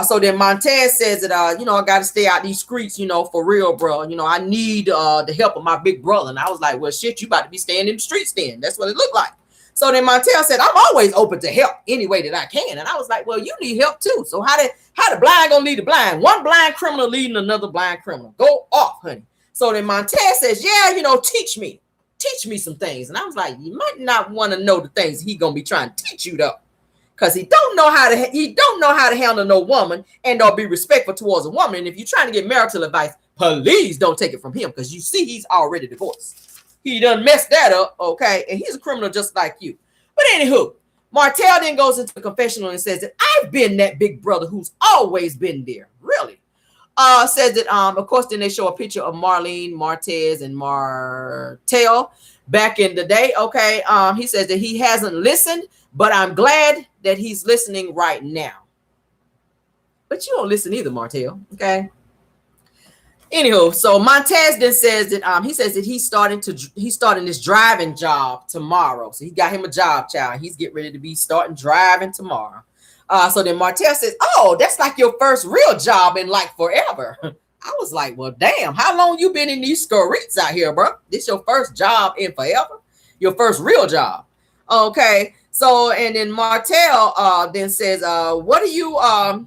So then Montez says that, I got to stay out these streets, for real, bro. I need the help of my big brother. And I was like, well, shit, you about to be staying in the streets then. That's what it looked like. So then Montell said, I'm always open to help any way that I can. And I was like, well, you need help too. So how the blind gonna lead the blind? One blind criminal leading another blind criminal. Go off, honey. So then Montez says, yeah, teach me some things. And I was like, you might not want to know the things he gonna be trying to teach you though. Because he don't know how to handle no woman and or be respectful towards a woman. And if you're trying to get marital advice, please don't take it from him, because you see he's already divorced. He done messed that up, okay? And he's a criminal just like you. But anywho, Martell then goes into the confessional and says that I've been that big brother who's always been there. Really? Says that, of course, then they show a picture of Marlene, Martez, and Martell back in the day, okay? He says that he hasn't listened, but I'm glad that he's listening right now. But you don't listen either, Martell, okay? Anywho, so Montez then says that he says that he's starting this driving job tomorrow. So he got him a job, child. He's getting ready to be starting driving tomorrow. So then Martell says, oh, that's like your first real job in like forever. I was like, well, damn, how long you been in these streets out here, bro? This your first job in forever? Your first real job. Okay. So, and then Martell then says, what do you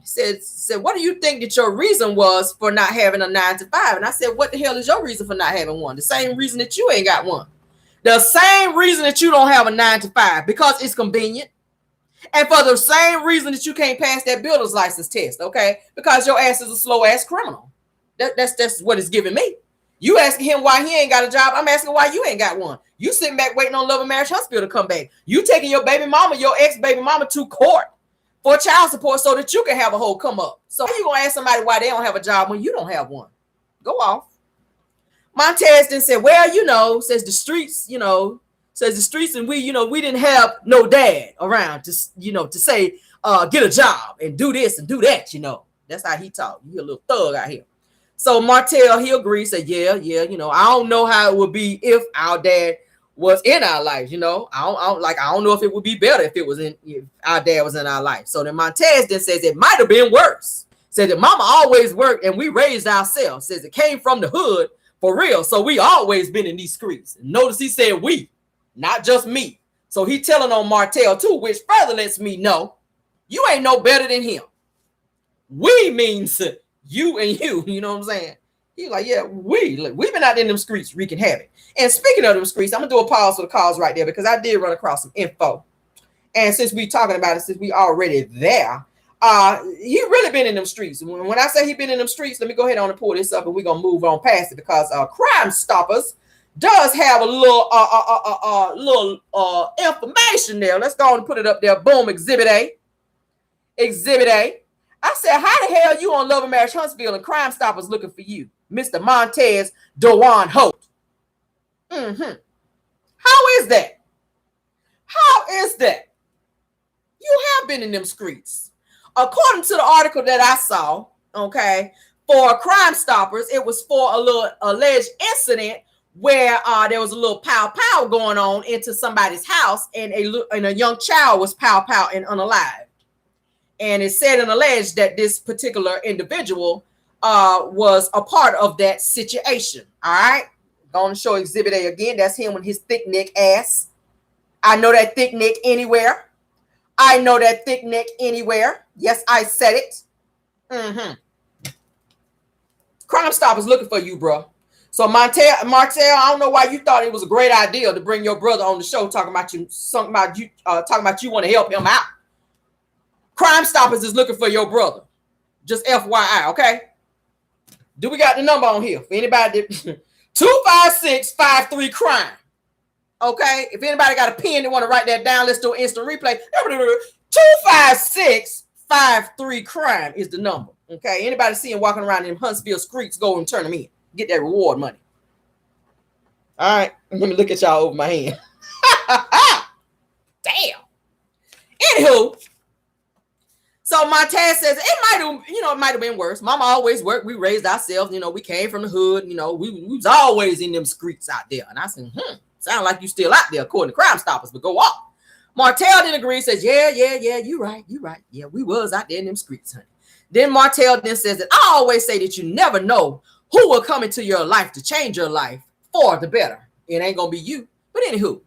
said, what do you think that your reason was for not having a 9 to 5? And I said, what the hell is your reason for not having one? The same reason that you ain't got one. The same reason that you don't have a 9 to 5, because it's convenient. And for the same reason that you can't pass that builder's license test, okay? Because your ass is a slow ass criminal. That's what it's giving me. You asking him why he ain't got a job. I'm asking why you ain't got one. You sitting back waiting on Love and Marriage Hospital to come back. You taking your baby mama, your ex-baby mama to court for child support so that you can have a whole come up. So how you going to ask somebody why they don't have a job when you don't have one? Go off. Montez then said, well, you know, says the streets, and we, we didn't have no dad around to, to say, get a job and do this and do that, That's how he talk. You a little thug out here. So Martell, he agrees, said, yeah, I don't know how it would be if our dad was in our lives, I don't know if it would be better if our dad was in our life. So then Montez then says it might have been worse. Said that mama always worked and we raised ourselves. Says it came from the hood for real. So we always been in these streets. Notice he said we, not just me. So he telling on Martell too, which further lets me know you ain't no better than him. We means you and you know what I'm saying? He's like, yeah, we've been out in them streets wreaking havoc. And speaking of them streets, I'm gonna do a pause for the calls right there because I did run across some info. And since we talking about it, since we already there, he really been in them streets. When I say he been in them streets, let me go ahead on and pull this up and we're gonna move on past it because Crime Stoppers does have a little information there. Let's go and put it up there. Boom, Exhibit A. Exhibit A. I said, how the hell you on Love and Marriage Huntsville and Crime Stoppers looking for you, Mr. Montez Dewan Holt? How is that? How is that? You have been in them streets. According to the article that I saw, okay, for Crime Stoppers, it was for a little alleged incident where there was a little pow going on into somebody's house and a young child was pow and unalived. And it said and alleged that this particular individual was a part of that situation. All right. Going to show Exhibit A again. That's him with his thick neck ass. I know that thick neck anywhere. I know that thick neck anywhere. Yes, I said it. Crime Stoppers looking for you, bro. So Martell, I don't know why you thought it was a great idea to bring your brother on the show talking about you want to help him out. Crime Stoppers is looking for your brother. Just FYI, okay? Do we got the number on here? For anybody that 256-53-CRIME. Okay? If anybody got a pen and want to write that down, let's do an instant replay. 256-53-CRIME is the number. Okay? Anybody see him walking around in Huntsville streets, go and turn them in. Get that reward money. All right. Let me look at y'all over my hand. Damn. Anywho. So Montez says it might have been worse. Mama always worked. We raised ourselves. We came from the hood. We was always in them streets out there. And I said, sound like you still out there according to Crime Stoppers, but go off. Martell didn't agree. Says, yeah, you right. Yeah, we was out there in them streets, honey. Then Martell then says that I always say that you never know who will come into your life to change your life for the better. It ain't gonna be you. But anywho.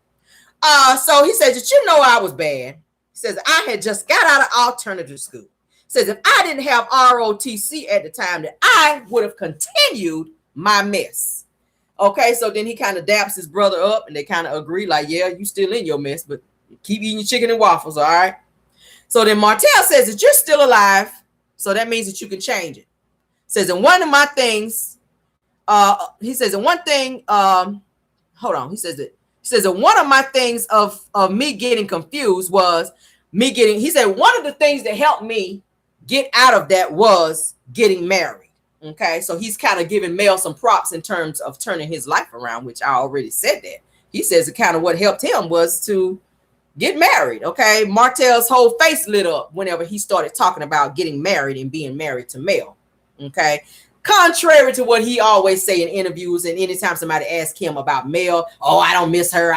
So he says that I was bad. He says, I had just got out of alternative school. He says, if I didn't have ROTC at the time, that I would have continued my mess. Okay, so then he kind of daps his brother up and they kind of agree like, yeah, you still in your mess, but keep eating your chicken and waffles, all right? So then Martell says that you're still alive, so that means that you can change it. Says, and one of my things, he says, and one thing, hold on, he says that one of my things of me getting confused was he said, one of the things that helped me get out of that was getting married. Okay. So he's kind of giving Mel some props in terms of turning his life around, which I already said that. He says it kind of what helped him was to get married. Okay. Martell's whole face lit up whenever he started talking about getting married and being married to Mel. Okay. Contrary to what he always say in interviews and anytime somebody asks him about Mel, oh, I don't miss her.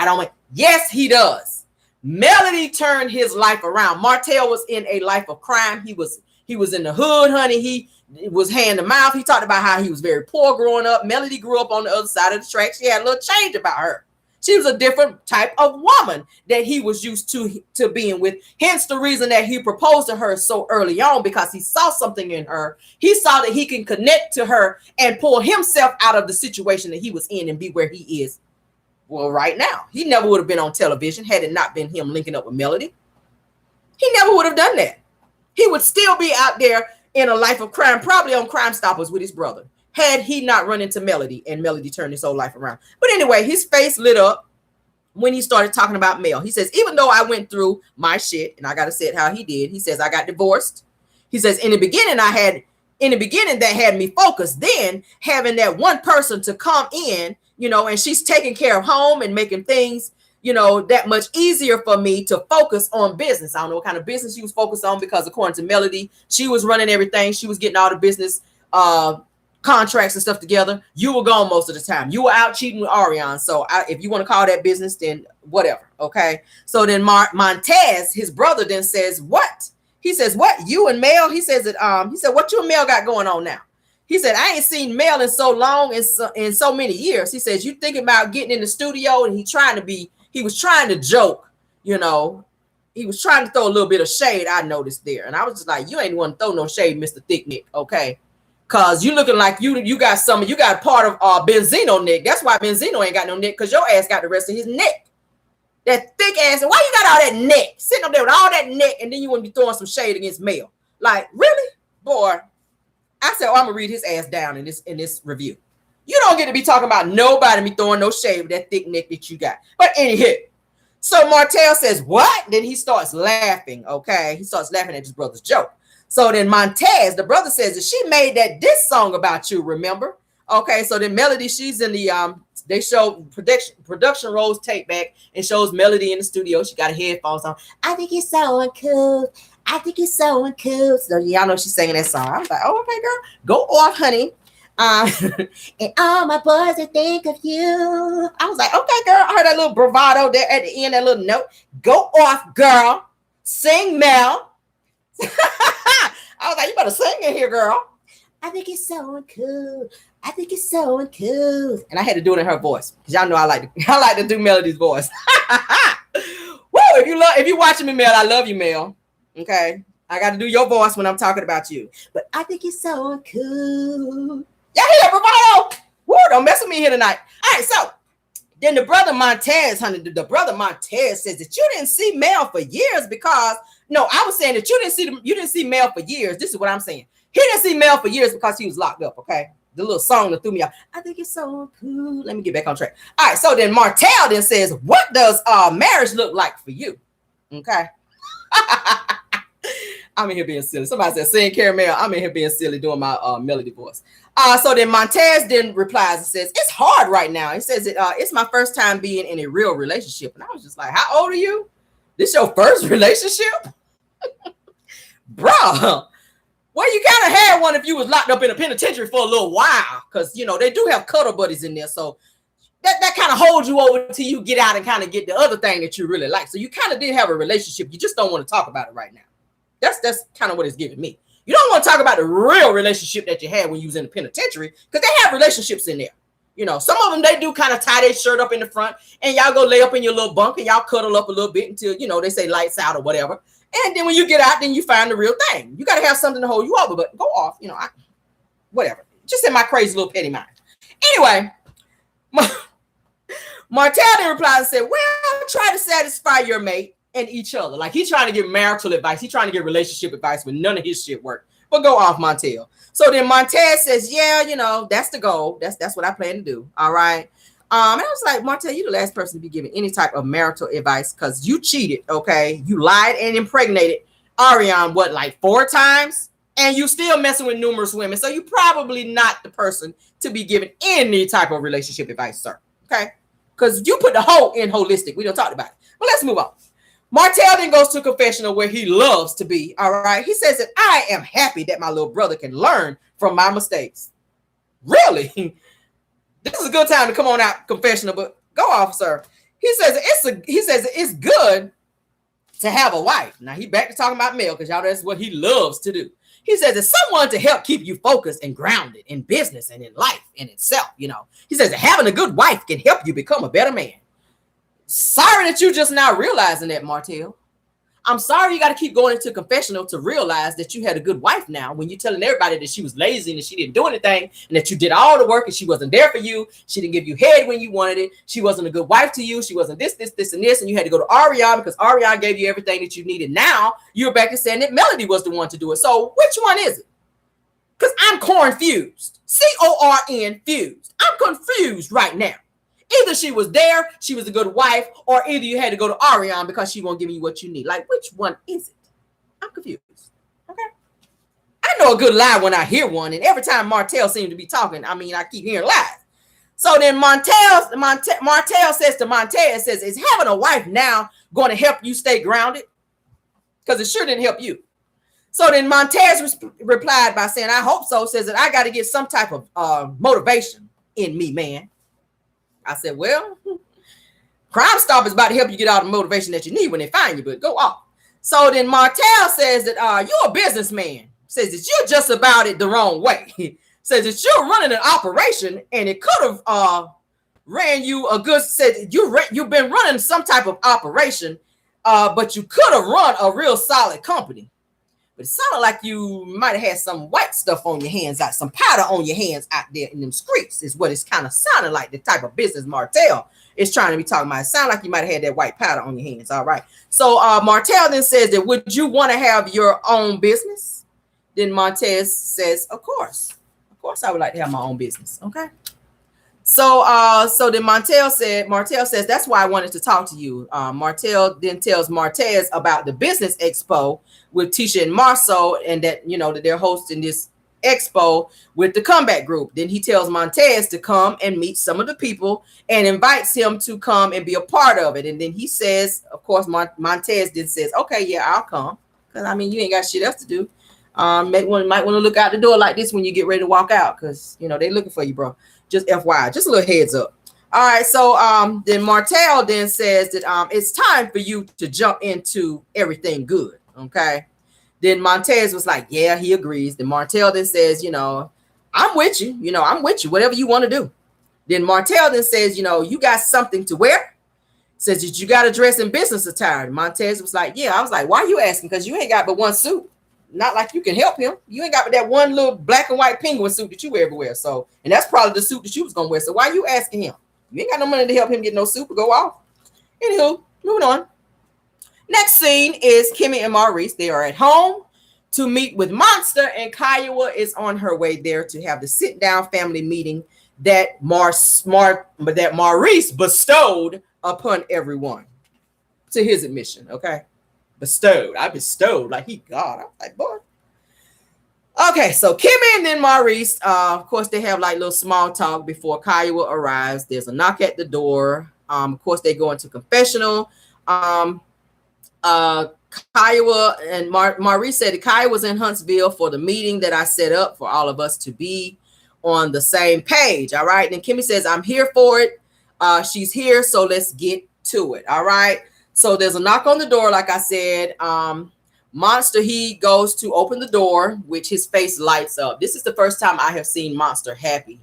Yes, he does. Melody turned his life around. Martell was in a life of crime. He was He was in the hood, honey. He was hand to mouth. He talked about how he was very poor growing up. Melody grew up on the other side of the track. She had a little change about her. She was a different type of woman that he was used to being with. Hence the reason that he proposed to her so early on, because he saw something in her. He saw that he can connect to her and pull himself out of the situation that he was in and be where he is. Well, right now, he never would have been on television had it not been him linking up with Melody. He never would have done that. He would still be out there in a life of crime, probably on Crime Stoppers with his brother, had he not run into Melody and Melody turned his whole life around. But anyway, his face lit up when he started talking about Mel. He says, even though I went through my shit, and I got to say it how he did. He says, I got divorced. He says, in the beginning, that had me focused. Then having that one person to come in, and she's taking care of home and making things, that much easier for me to focus on business. I don't know what kind of business she was focused on, because according to Melody, she was running everything. She was getting all the business contracts and stuff together. You were gone most of the time. You were out cheating with Ariane. So if you want to call that business, then whatever. Okay. So then Montez, his brother, then says, what? He says, what? You and Mel? He says that, he said, what you and Mel got going on now? He said, I ain't seen Mel in so long, in so many years. He says, you thinking about getting in the studio? And he was trying to joke, he was trying to throw a little bit of shade. I noticed there. And I was just like, you ain't want to throw no shade, Mr. Thick Nick. Okay. Cause you looking like you got part of Benzino neck. That's why Benzino ain't got no neck, because your ass got the rest of his neck. That thick ass. And why you got all that neck? Sitting up there with all that neck, and then you want to be throwing some shade against Mel. Like, really? Boy. I said, I'm gonna read his ass down in this review. You don't get to be talking about nobody me throwing no shade with that thick neck that you got. But anyhow, so Martell says, what? Then he starts laughing. Okay. He starts laughing at his brother's joke. So then Montez, the brother, says that she made that diss song about you, remember? Okay, so then Melody, she's in the they show production rolls tape back and shows Melody in the studio. She got her headphones on. I think it's so uncool. I think it's so uncool. So y'all know she's singing that song. I was like, oh, okay, girl, go off, honey. And all my boys that think of you. I was like, okay, girl. I heard that little bravado there at the end, that little note. Go off, girl. Sing, Mel. I was like, you better sing in here, girl. I think it's so uncool. I think it's so uncool. And I had to do it in her voice, because y'all know I like to do Melody's voice. Woo! If you watching me, Mel, I love you, Mel. Okay, I got to do your voice when I'm talking about you. But I think it's so uncool. Y'all hear that bravado? Woo! Don't mess with me here tonight. All right, so then the brother Montez, honey, the brother Montez says that you didn't see Mel for years because. No, I was saying that you didn't see Mel for years. This is what I'm saying. He didn't see Mel for years because he was locked up. Okay, the little song that threw me off. I think it's so cool. Let me get back on track. All right, so then Martell then says, "What does marriage look like for you?" Okay, I'm in here being silly. Somebody said, "Sing Caramel." I'm in here being silly doing my Melody voice. So then Montez then replies and says, "It's hard right now." He says, "It's my first time being in a real relationship," and I was just like, "How old are you? This your first relationship?" Bruh, well, you kind of had one if you was locked up in a penitentiary for a little while, because they do have cuddle buddies in there, so that kind of holds you over till you get out and kind of get the other thing that you really like. So you kind of did have a relationship. You just don't want to talk about it right now. That's kind of what it's giving me. You don't want to talk about the real relationship that you had when you was in the penitentiary, because they have relationships in there. Some of them, they do kind of tie their shirt up in the front and y'all go lay up in your little bunk and y'all cuddle up a little bit until, they say lights out or whatever. And then when you get out, then you find the real thing. You got to have something to hold you over, but go off, whatever. Just in my crazy little petty mind. Anyway, Martell then replies and said, well, try to satisfy your mate and each other. Like, he's trying to give marital advice. He's trying to give relationship advice when none of his shit worked. But go off, Montel. So then Montez says, yeah, that's the goal. That's what I plan to do. All right. And I was like, Martell, you're the last person to be giving any type of marital advice, because you cheated. Okay. You lied and impregnated Ariane, like 4 times? And you still messing with numerous women. So you're probably not the person to be giving any type of relationship advice, sir. Okay. Because you put the whole in holistic. We don't talk about it. But let's move on. Martell then goes to a confessional where he loves to be. All right. He says that I am happy that my little brother can learn from my mistakes. Really? This is a good time to come on out confessional, but go off, sir. He says it's good to have a wife. Now he back to talking about Mel, because y'all, that's what he loves to do. He says it's someone to help keep you focused and grounded in business and in life in itself, you know. He says that having a good wife can help you become a better man. Sorry that you just now realizing that, Martell. I'm sorry you got to keep going into confessional to realize that you had a good wife now when you're telling everybody that she was lazy and she didn't do anything and that you did all the work and she wasn't there for you. She didn't give you head when you wanted it. She wasn't a good wife to you. She wasn't this, and this. And you had to go to Ariana because Ariana gave you everything that you needed. Now you're back to saying that Melody was the one to do it. So which one is it? Because I'm confused. C-O-R-N fused. I'm confused right now. Either she was there, she was a good wife, or either you had to go to Ariana because she won't give you what you need. Like, which one is it? I'm confused. Okay. I know a good lie when I hear one, and every time Martell seems to be talking, I mean, I keep hearing lies. So then Martell says to Montez, says, is having a wife now going to help you stay grounded? Because it sure didn't help you. So then Montez replied by saying, I hope so, says that I got to get some type of motivation in me, man. I said, well, Crime Stop is about to help you get all the motivation that you need when they find you, but go off. So then Martell says that you're a businessman. Says that you're just about it the wrong way. Says that you're running an operation and it could have ran you a good, said you've been running some type of operation, but you could have run a real solid company. But it sounded like you might have had some white stuff on your hands, out some powder on your hands out there in them streets, is what it's kind of sounding like, the type of business Martell is trying to be talking about. It sounds like you might have had that white powder on your hands. All right. So Martell then says that, would you want to have your own business? Then Montez says, of course I would like to have my own business. Okay. So then Martell says, that's why I wanted to talk to you. Martell then tells Martez about the business expo with Tisha and Marceau, and that, you know, that they're hosting this expo with the Comeback Group. Then he tells Montez to come and meet some of the people and invites him to come and be a part of it. And then he says, of course, Montez then says, okay, yeah, I'll come. Because, I mean, you ain't got shit else to do. Might want to look out the door like this when you get ready to walk out, because, you know, they're looking for you, bro. Just FYI, just a little heads up. All right, so then Martell then says that it's time for you to jump into everything good, okay? Then Montez was like, yeah, he agrees. Then Martell then says, you know, I'm with you, whatever you want to do. Then Martell then says, you know, you got something to wear? Says that you got to dress in business attire. Montez was like, yeah. I was like, why are you asking? Because you ain't got but one suit. Not like you can help him. You ain't got that one little black and white penguin suit that you wear everywhere. So, and that's probably the suit that you was gonna wear. So why are you asking him? You ain't got no money to help him get no suit, but go off. Anywho, moving on. Next scene is Kimmy and Maurice. They are at home to meet with Monster, and Kiowa is on her way there to have the sit-down family meeting that Maurice bestowed upon everyone, to his admission. Okay. I bestowed like he God. I'm like, boy. Okay, so Kimmy and then Maurice, of course, they have like little small talk before Kiowa arrives. There's a knock at the door. Of course, they go into confessional. Kiowa and Maurice said that Kiowa was in Huntsville for the meeting that I set up for all of us to be on the same page. All right. Then Kimmy says, I'm here for it. She's here, so let's get to it. All right. So there's a knock on the door, like I said. Monster, he goes to open the door, which his face lights up. This is the first time I have seen Monster happy.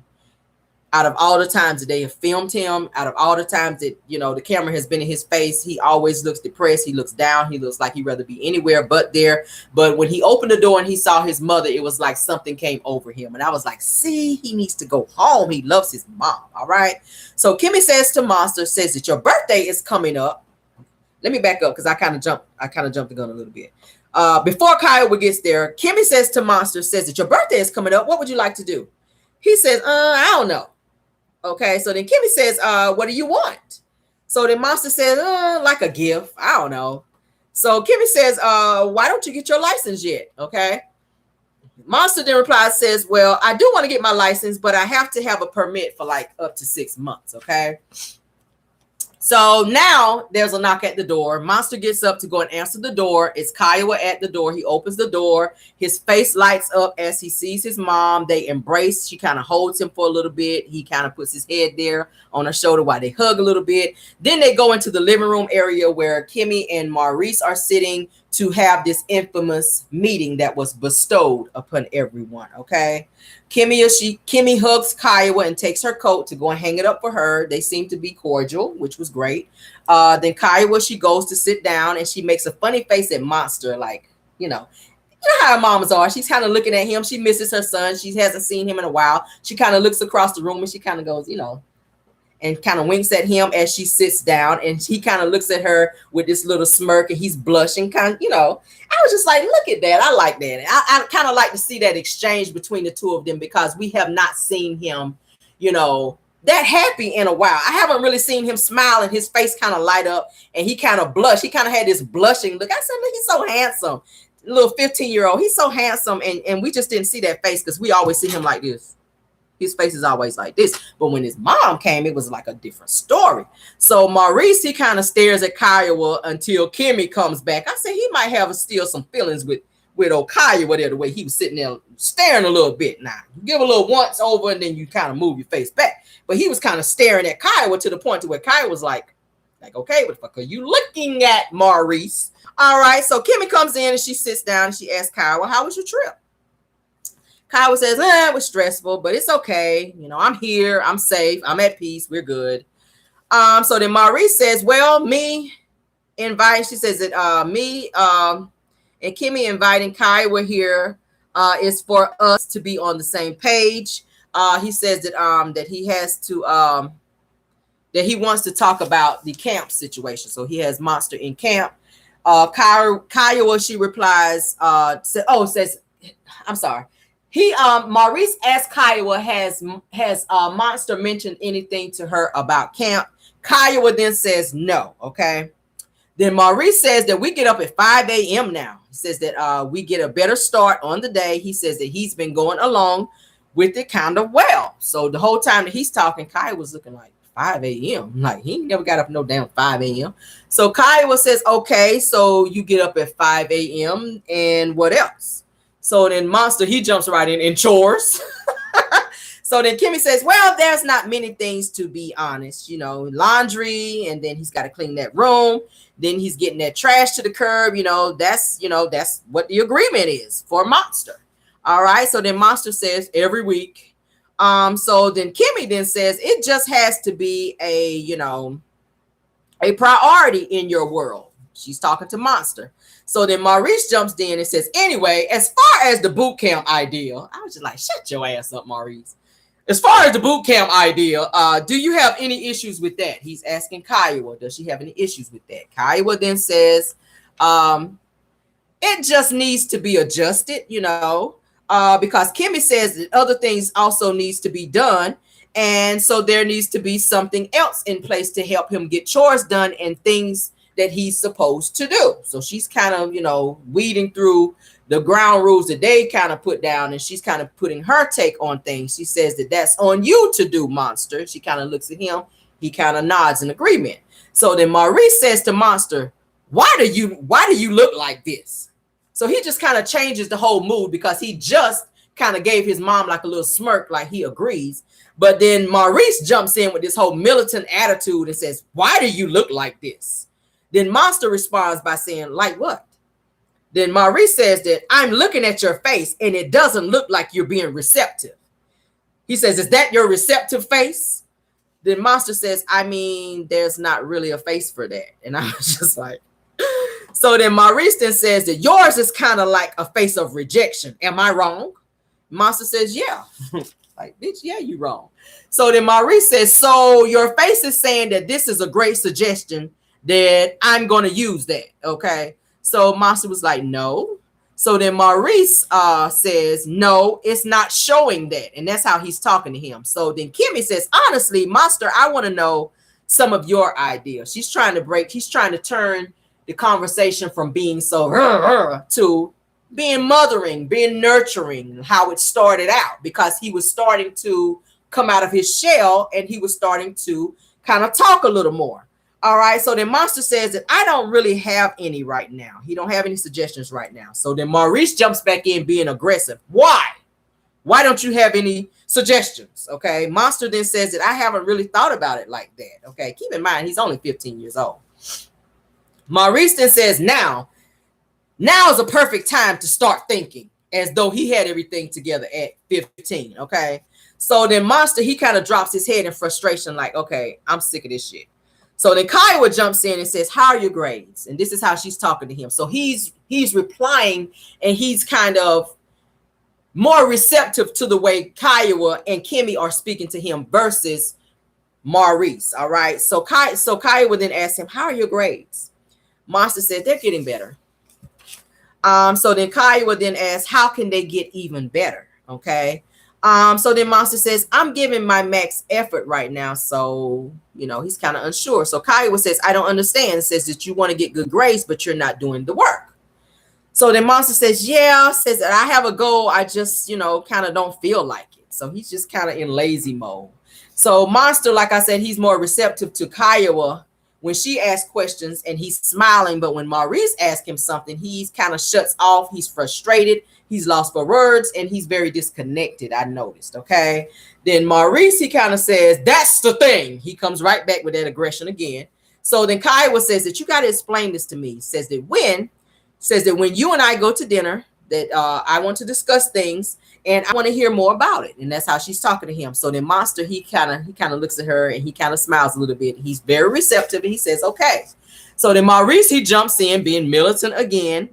Out of all the times that they have filmed him, out of all the times that, you know, the camera has been in his face, he always looks depressed. He looks down. He looks like he'd rather be anywhere but there. But when he opened the door and he saw his mother, it was like something came over him. And I was like, see, he needs to go home. He loves his mom. All right. So Kimmy says to Monster, says that your birthday is coming up. Let me back up because I kind of jumped the gun a little bit. Before Kiowa gets there, Kimmy says to Monster, says that your birthday is coming up. What would you like to do? He says, I don't know. Okay, so then Kimmy says, what do you want? So then Monster says, like a gift. I don't know. So Kimmy says, why don't you get your license yet? Okay. Monster then replies, says, well, I do want to get my license, but I have to have a permit for like up to 6 months. Okay. So now there's a knock at the door. Monster gets up to go and answer the door. It's Kiowa at the door. He opens the door. His face lights up as he sees his mom. They embrace. She kind of holds him for a little bit. He kind of puts his head there on her shoulder while they hug a little bit. Then they go into the living room area where Kimmy and Maurice are sitting to have this infamous meeting that was bestowed upon everyone. Okay. Kimmy hugs Kiowa and takes her coat to go and hang it up for her. They seem to be cordial, which was great. Then Kiowa, she goes to sit down and she makes a funny face at Monster, like, you know how mamas are. She's kind of looking at him. She misses her son. She hasn't seen him in a while. She kind of looks across the room and she kind of goes, and kind of winks at him as she sits down. And he kind of looks at her with this little smirk and he's blushing. I was just like, look at that. I like that. I kind of like to see that exchange between the two of them because we have not seen him, that happy in a while. I haven't really seen him smile and his face kind of light up and he kind of blushed. He kind of had this blushing look. I said, look, he's so handsome. Little 15-year-old. He's so handsome. And we just didn't see that face because we always see him like this. His face is always like this. But when his mom came, it was like a different story. So Maurice, he kind of stares at Kiowa until Kimmy comes back. I said he might have still some feelings with Kiowa there, the way he was sitting there staring a little bit. Now, you give a little once over and then you kind of move your face back. But he was kind of staring at Kiowa to the point to where Kiowa was like, okay, what the fuck are you looking at, Maurice? All right, so Kimmy comes in and she sits down and she asks Kiowa, how was your trip? Kiowa says, it was stressful, but it's okay. I'm here. I'm safe. I'm at peace. We're good. So then Maurice says, well, she says that me and Kimmy inviting Kiowa here is for us to be on the same page. He says that he has to that he wants to talk about the camp situation. So he has Monster in camp. Kiowa, she replies, says, I'm sorry. Maurice asked Kiowa, has Monster mentioned anything to her about camp? Kiowa then says no. Okay. Then Maurice says that we get up at 5 a.m. now. He says that we get a better start on the day. He says that he's been going along with it kind of well. So the whole time that he's talking, Kiowa was looking like 5 a.m. Like he never got up no damn 5 a.m. So Kiowa says, okay, so you get up at 5 a.m. and what else? So then Monster, he jumps right in chores. So then Kimmy says, well, there's not many things, to be honest, laundry, and then he's got to clean that room. Then he's getting that trash to the curb. That's what the agreement is for Monster. All right. So then Monster says every week. So then Kimmy then says it just has to be a priority in your world. She's talking to Monster. So then Maurice jumps in and says, anyway, as far as the boot camp idea, I was just like, shut your ass up, Maurice. As far as the boot camp idea, do you have any issues with that? He's asking Kiowa, does she have any issues with that? Kiowa then says, it just needs to be adjusted, because Kimmy says that other things also needs to be done. And so there needs to be something else in place to help him get chores done and things that he's supposed to do. So she's kind of, weeding through the ground rules that they kind of put down, and she's kind of putting her take on things. She says that that's on you to do, Monster. She kind of looks at him. He kind of nods in agreement. So then Maurice says to Monster, why do you look like this? So he just kind of changes the whole mood because he just kind of gave his mom like a little smirk, like he agrees. But then Maurice jumps in with this whole militant attitude and says, why do you look like this? Then Monster responds by saying, like what? Then Maurice says that I'm looking at your face and it doesn't look like you're being receptive. He says, is that your receptive face? Then Monster says, I mean, there's not really a face for that. And I was just like, so then Maurice then says that yours is kind of like a face of rejection. Am I wrong? Monster says, yeah. Like, bitch, yeah, you wrong. So then Maurice says, so your face is saying that this is a great suggestion, that I'm going to use that. Okay. So Monster was like, no. So then Maurice says, no, it's not showing that. And that's how he's talking to him. So then Kimmy says, honestly, Monster, I want to know some of your ideas. He's trying to turn the conversation from being so to being mothering, being nurturing, how it started out, because he was starting to come out of his shell and he was starting to kind of talk a little more. All right. So then Monster says that I don't really have any right now. He don't have any suggestions right now. So then Maurice jumps back in being aggressive. Why? Why don't you have any suggestions? Okay. Monster then says that I haven't really thought about it like that. Okay. Keep in mind, he's only 15 years old. Maurice then says, now, Now is a perfect time to start thinking as though he had everything together at 15. Okay. So then Monster, he kind of drops his head in frustration, like, okay, I'm sick of this shit. So then Kiowa jumps in and says, how are your grades? And this is how she's talking to him. So he's replying, and he's kind of more receptive to the way Kiowa and Kimmy are speaking to him versus Maurice. All right. So Kiowa then asks him, how are your grades? Monster says, they're getting better. So then Kiowa then asks, how can they get even better? Okay. So then Monster says, I'm giving my max effort right now. So, he's kind of unsure. So Kiowa says, I don't understand. Says that you want to get good grades, but you're not doing the work. So then Monster says, yeah, says that I have a goal. I just, kind of don't feel like it. So he's just kind of in lazy mode. So Monster, like I said, he's more receptive to Kiowa when she asks questions, and he's smiling. But when Maurice asks him something, he's kind of shuts off. He's frustrated. He's lost for words, and he's very disconnected, I noticed, okay? Then Maurice, he kind of says, that's the thing. He comes right back with that aggression again. So then Kiowa says that you got to explain this to me. Says that when you and I go to dinner, that I want to discuss things, and I want to hear more about it. And that's how she's talking to him. So then Monster, he kind of looks at her, and he kind of smiles a little bit. He's very receptive, and he says, okay. So then Maurice, he jumps in, being militant again.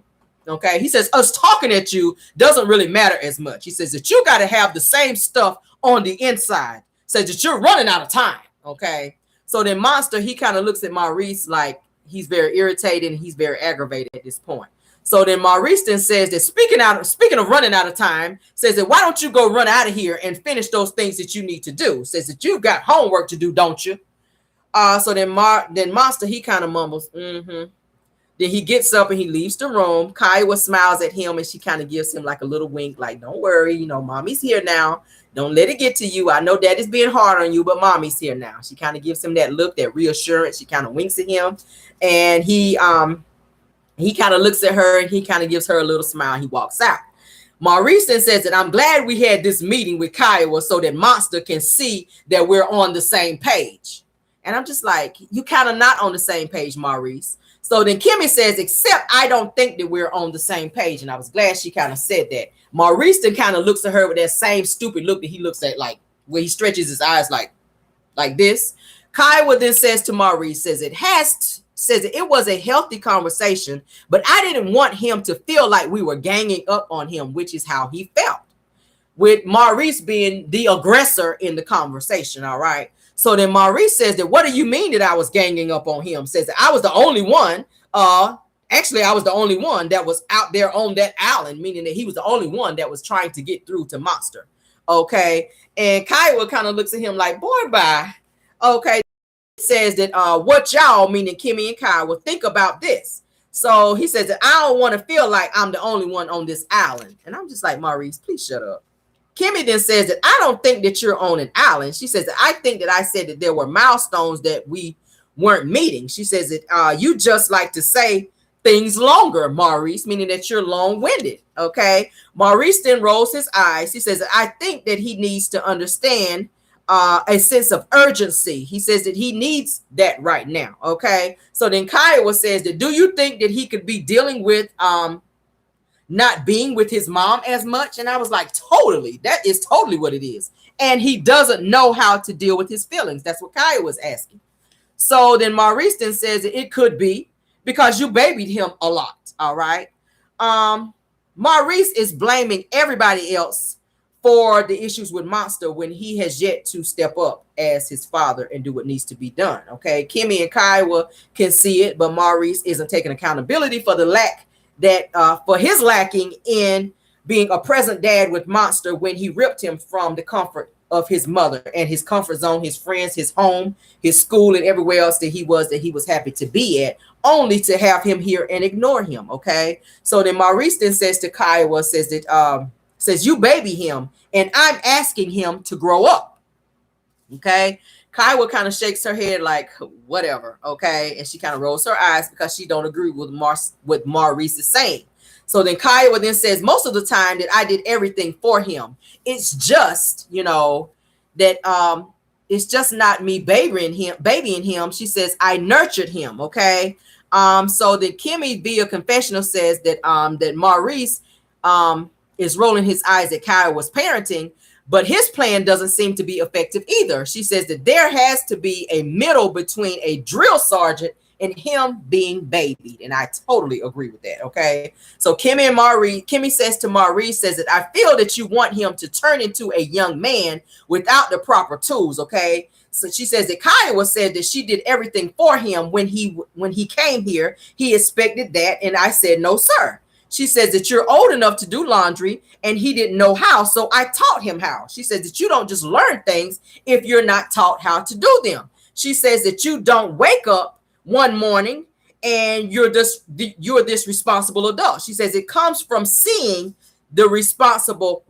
Okay, he says us talking at you doesn't really matter as much. He says that you got to have the same stuff on the inside. Says that you're running out of time. Okay, so then Monster, he kind of looks at Maurice like he's very irritated and he's very aggravated at this point. So then Maurice then says that speaking of running out of time, says that why don't you go run out of here and finish those things that you need to do? Says that you've got homework to do, don't you? So then Monster, he kind of mumbles, mm-hmm. Then he gets up and he leaves the room. Kiowa smiles at him, and she kind of gives him like a little wink, like, don't worry, mommy's here now. Don't let it get to you. I know daddy's being hard on you, but mommy's here now. She kind of gives him that look, that reassurance. She kind of winks at him, and he kind of looks at her, and he kind of gives her a little smile. He walks out. Maurice then says that I'm glad we had this meeting with Kiowa so that Monster can see that we're on the same page. And I'm just like, you kind of not on the same page, Maurice. So then Kimmy says, except I don't think that we're on the same page. And I was glad she kind of said that. Maurice then kind of looks at her with that same stupid look that he looks at, like where he stretches his eyes like this. Kiowa then says to Maurice, says it was a healthy conversation, but I didn't want him to feel like we were ganging up on him, which is how he felt, with Maurice being the aggressor in the conversation. All right. So then Maurice says that, what do you mean that I was ganging up on him? Says that I was the only one. Actually, I was the only one that was out there on that island, meaning that he was the only one that was trying to get through to Monster. Okay. And Kiowa kind of looks at him like, boy, bye. Okay. Says that what y'all, meaning Kimmy and Kiowa, think about this. So he says that I don't want to feel like I'm the only one on this island. And I'm just like, Maurice, please shut up. Kimmy then says that I don't think that you're on an island. She says that I think that I said that there were milestones that we weren't meeting. She says that you just like to say things longer, Maurice, meaning that you're long-winded. Okay. Maurice then rolls his eyes. He says, I think that he needs to understand a sense of urgency. He says that he needs that right now. Okay. So then Kiowa says that, do you think that he could be dealing with not being with his mom as much? And I was like, totally. That is totally what it is. And he doesn't know how to deal with his feelings. That's what Kiowa was asking. So then Maurice then says that it could be because you babied him a lot. All right. Maurice is blaming everybody else for the issues with Monster when he has yet to step up as his father and do what needs to be done. Okay. Kimmy and Kiowa can see it, but Maurice isn't taking accountability for the lack for his lacking in being a present dad with Monster when he ripped him from the comfort of his mother and his comfort zone, his friends, his home, his school, and everywhere else that he was happy to be at, only to have him here and ignore him. Okay. So then Maurice then says to Kiowa, says that says you baby him and I'm asking him to grow up. Okay. Kiowa kind of shakes her head like, whatever, okay? And she kind of rolls her eyes because she don't agree with what Maurice is saying. So then Kiowa then says, most of the time that I did everything for him. It's just, that it's just not me babying him. She says, I nurtured him, okay? So that Kimmy via confessional says that that Maurice is rolling his eyes at Kiowa's parenting, but his plan doesn't seem to be effective either. She says that there has to be a middle between a drill sergeant and him being babied. And I totally agree with that. Okay. So Kimmy says to Maurice, says that I feel that you want him to turn into a young man without the proper tools. Okay. So she says that Kiowa said that she did everything for him when he came here. He expected that. And I said, no, sir. She says that you're old enough to do laundry and he didn't know how. So I taught him how. She says that you don't just learn things if you're not taught how to do them. She says that you don't wake up one morning and you're this responsible adult. She says it comes from seeing the responsible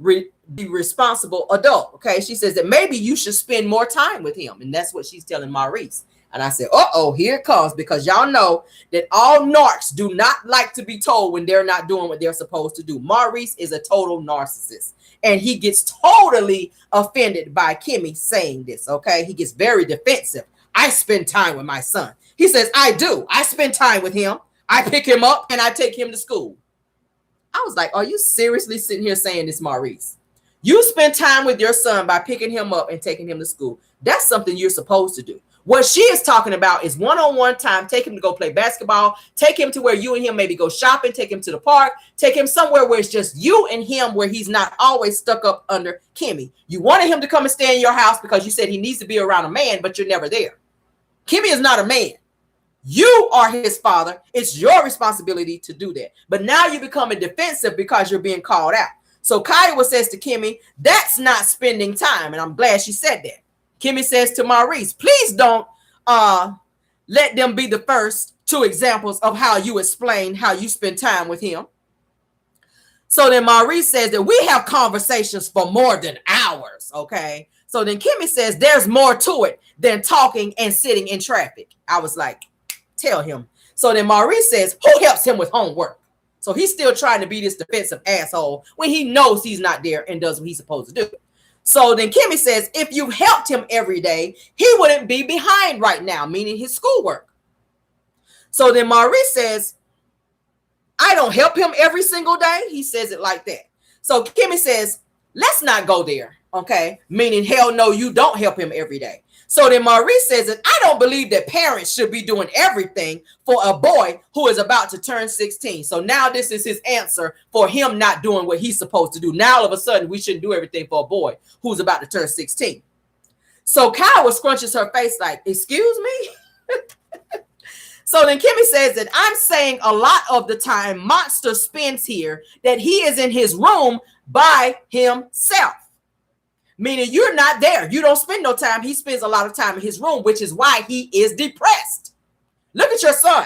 adult. Okay. She says that maybe you should spend more time with him. And that's what she's telling Maurice. And I said, uh-oh, here it comes, because y'all know that all narcs do not like to be told when they're not doing what they're supposed to do. Maurice is a total narcissist, and he gets totally offended by Kimmy saying this, okay? He gets very defensive. I spend time with my son. He says, I do. I spend time with him. I pick him up, and I take him to school. I was like, are you seriously sitting here saying this, Maurice? You spend time with your son by picking him up and taking him to school. That's something you're supposed to do. What she is talking about is one-on-one time. Take him to go play basketball. Take him to where you and him maybe go shopping. Take him to the park. Take him somewhere where it's just you and him, where he's not always stuck up under Kimmy. You wanted him to come and stay in your house because you said he needs to be around a man, but you're never there. Kimmy is not a man. You are his father. It's your responsibility to do that. But now you're becoming defensive because you're being called out. So Kiowa says to Kimmy, that's not spending time. And I'm glad she said that. Kimmy says to Maurice, please don't let them be the first two examples of how you explain how you spend time with him. So then Maurice says that we have conversations for more than hours, okay? So then Kimmy says there's more to it than talking and sitting in traffic. I was like, tell him. So then Maurice says, who helps him with homework? So he's still trying to be this defensive asshole when he knows he's not there and does what he's supposed to do. So then Kimmy says, if you helped him every day, he wouldn't be behind right now, meaning his schoolwork. So then Maurice says, I don't help him every single day. He says it like that. So Kimmy says, let's not go there, okay? Meaning, hell no, you don't help him every day. So then Maurice says that I don't believe that parents should be doing everything for a boy who is about to turn 16. So now this is his answer for him not doing what he's supposed to do. Now all of a sudden we shouldn't do everything for a boy who's about to turn 16. So Kiowa scrunches her face like, excuse me? So then Kimmy says that I'm saying a lot of the time Monster spends here that he is in his room by himself. Meaning you're not there. You don't spend no time. He spends a lot of time in his room, which is why he is depressed. Look at your son.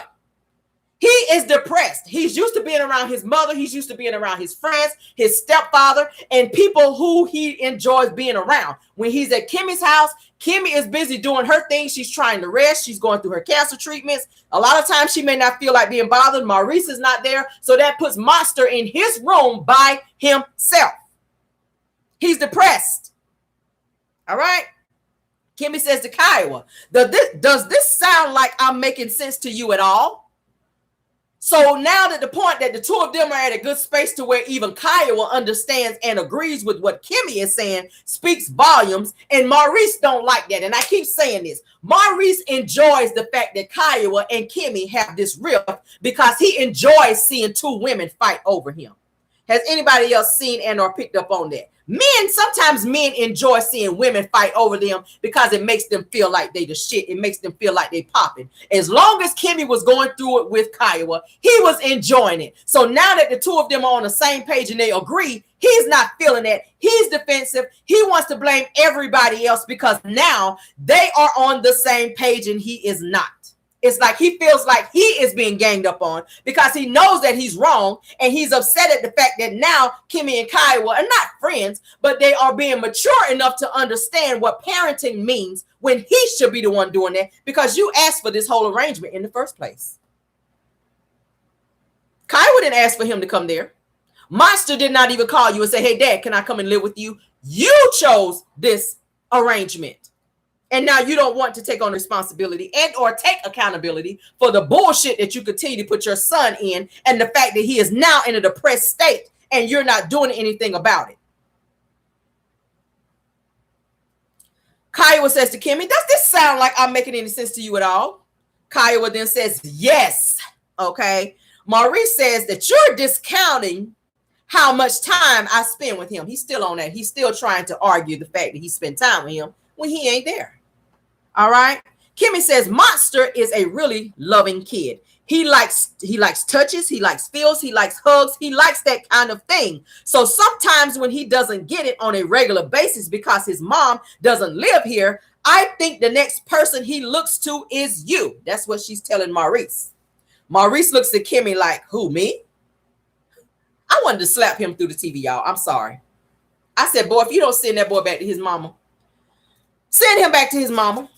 He is depressed. He's used to being around his mother. He's used to being around his friends, his stepfather, and people who he enjoys being around. When he's at Kimmy's house, Kimmy is busy doing her thing. She's trying to rest. She's going through her cancer treatments. A lot of times she may not feel like being bothered. Maurice is not there. So that puts Monster in his room by himself. He's depressed. All right. Kimmy says to Kiowa, does this sound like I'm making sense to you at all? So now that the point that the two of them are at a good space to where even Kiowa understands and agrees with what Kimmy is saying speaks volumes, and Maurice don't like that. And I keep saying this. Maurice enjoys the fact that Kiowa and Kimmy have this rift because he enjoys seeing two women fight over him. Has anybody else seen and or picked up on that? Sometimes men enjoy seeing women fight over them because it makes them feel like they the shit. It makes them feel like they popping. As long as Kimmy was going through it with Kiowa, he was enjoying it. So now that the two of them are on the same page and they agree, he's not feeling that. He's defensive. He wants to blame everybody else because now they are on the same page and he is not. It's like he feels like he is being ganged up on because he knows that he's wrong, and he's upset at the fact that now Kimmy and Kiowa are not friends, but they are being mature enough to understand what parenting means when he should be the one doing that because you asked for this whole arrangement in the first place. Kiowa didn't ask for him to come there. Monster did not even call you and say, hey, Dad, can I come and live with you? You chose this arrangement. And now you don't want to take on responsibility and or take accountability for the bullshit that you continue to put your son in, and the fact that he is now in a depressed state and you're not doing anything about it. Kiowa says to Kimmy, does this sound like I'm making any sense to you at all? Kiowa then says, yes. Okay. Maurice says that you're discounting how much time I spend with him. He's still on that. He's still trying to argue the fact that he spent time with him when he ain't there. All right. Kimmy says Monster is a really loving kid. He likes touches, he likes feels, he likes hugs, he likes that kind of thing. So sometimes when he doesn't get it on a regular basis because his mom doesn't live here, I think the next person he looks to is you. That's what she's telling Maurice. Maurice looks at Kimmy like, who, me? I wanted to slap him through the TV, y'all. I'm sorry. I said, boy, if you don't send that boy back to his mama, send him back to his mama.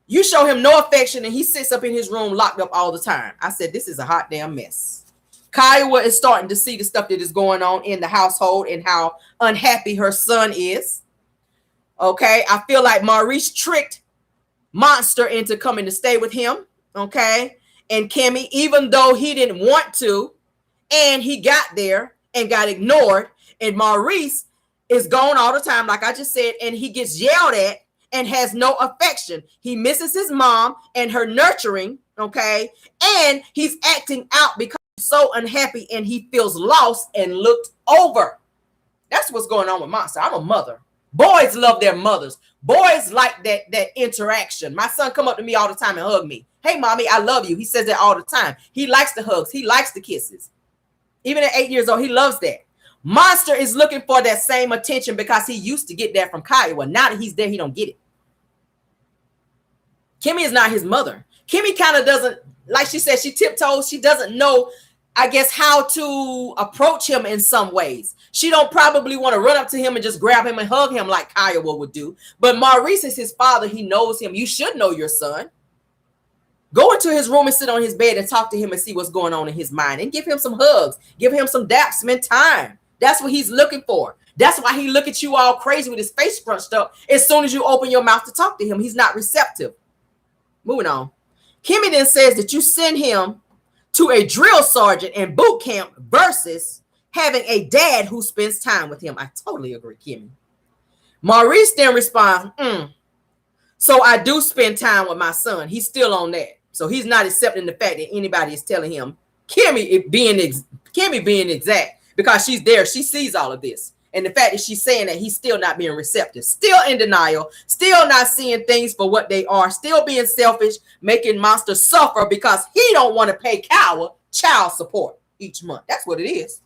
You show him no affection and he sits up in his room locked up all the time. I said, this is a hot damn mess. Kiowa is starting to see the stuff that is going on in the household and how unhappy her son is. Okay. I feel like Maurice tricked Monster into coming to stay with him. Okay. And Kimmy, even though he didn't want to, and he got there and got ignored, and Maurice is gone all the time, like I just said, and he gets yelled at and has no affection. He misses his mom and her nurturing, okay? And he's acting out because he's so unhappy and he feels lost and looked over. That's what's going on with Monster. I'm a mother. Boys love their mothers. Boys like that interaction. My son come up to me all the time and hug me. Hey, mommy, I love you. He says that all the time. He likes the hugs. He likes the kisses. Even at 8 years old, he loves that. Monster is looking for that same attention because he used to get that from Kiowa. Now that he's there, he don't get it. Kimmy is not his mother. Kimmy kind of doesn't, like she said, she tiptoes. She doesn't know, I guess, how to approach him in some ways. She don't probably want to run up to him and just grab him and hug him like Kiowa would do. But Maurice is his father. He knows him. You should know your son. Go into his room and sit on his bed and talk to him and see what's going on in his mind and give him some hugs. Give him some daps, spend time. That's what he's looking for. That's why he look at you all crazy with his face scrunched up as soon as you open your mouth to talk to him. He's not receptive. Moving on. Kimmy then says that you send him to a drill sergeant in boot camp versus having a dad who spends time with him. I totally agree, Kimmy. Maurice then responds, so I do spend time with my son. He's still on that. So he's not accepting the fact that anybody is telling him, Kimmy being exact, because she's there. She sees all of this. And the fact that she's saying that he's still not being receptive, still in denial, still not seeing things for what they are, still being selfish, making Monster suffer because he don't want to pay Kiowa child support each month. That's what it is.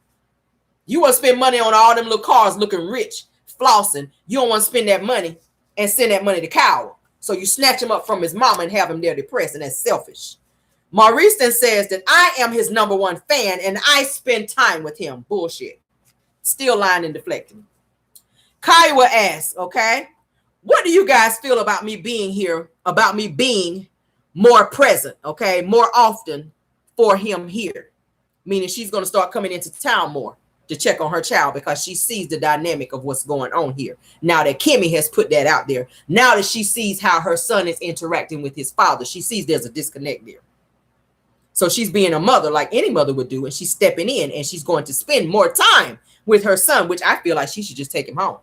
You want to spend money on all them little cars looking rich, flossing. You don't want to spend that money and send that money to Kiowa. So you snatch him up from his mama and have him there depressed, and that's selfish. Maurice then says that I am his #1 fan and I spend time with him. Bullshit. Still lying and deflecting. Kiowa asks, okay, what do you guys feel about me being here, about me being more present, okay, more often for him here? Meaning she's going to start coming into town more to check on her child because she sees the dynamic of what's going on here. Now that Kimmy has put that out there, now that she sees how her son is interacting with his father, she sees there's a disconnect there. So she's being a mother like any mother would do, and she's stepping in and she's going to spend more time with her son, which I feel like she should just take him home.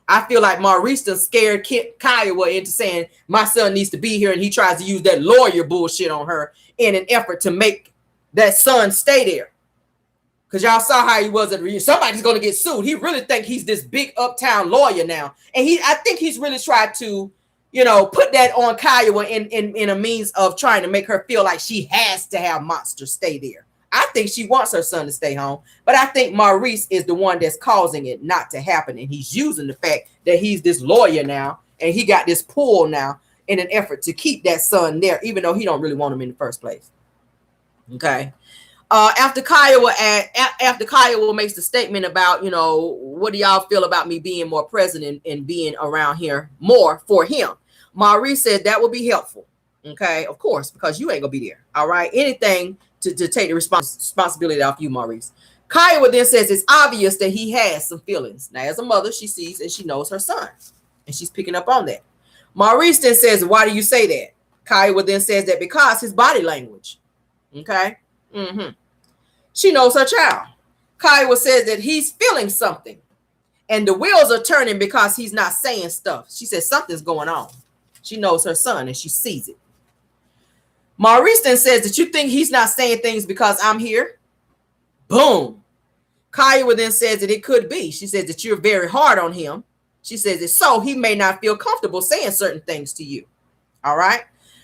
I feel like Maurice done scared Kiowa into saying my son needs to be here, and he tries to use that lawyer bullshit on her in an effort to make that son stay there. Because y'all saw how he was at the reunion. Somebody's going to get sued. He really think he's this big uptown lawyer now. And I think he's really tried to, put that on Kiowa in a means of trying to make her feel like she has to have Monster stay there. I think she wants her son to stay home, but I think Maurice is the one that's causing it not to happen. And he's using the fact that he's this lawyer now and he got this pull now in an effort to keep that son there, even though he don't really want him in the first place. Okay. After Kiowa makes the statement about, what do y'all feel about me being more present and being around here more for him? Maurice said that would be helpful. Okay, of course, because you ain't gonna be there. All right, anything to take the responsibility off you, Maurice. Kiowa then says it's obvious that he has some feelings. Now, as a mother, she sees and she knows her son, and she's picking up on that. Maurice then says, why do you say that? Kiowa then says that because his body language. Okay. She knows her child. Kiowa says that he's feeling something and the wheels are turning because he's not saying stuff. She says something's going on. She knows her son and she sees it. Maurice then says that you think he's not saying things because I'm here. Boom. Kiowa then says that it could be. She says that you're very hard on him. She says that so he may not feel comfortable saying certain things to you. All right.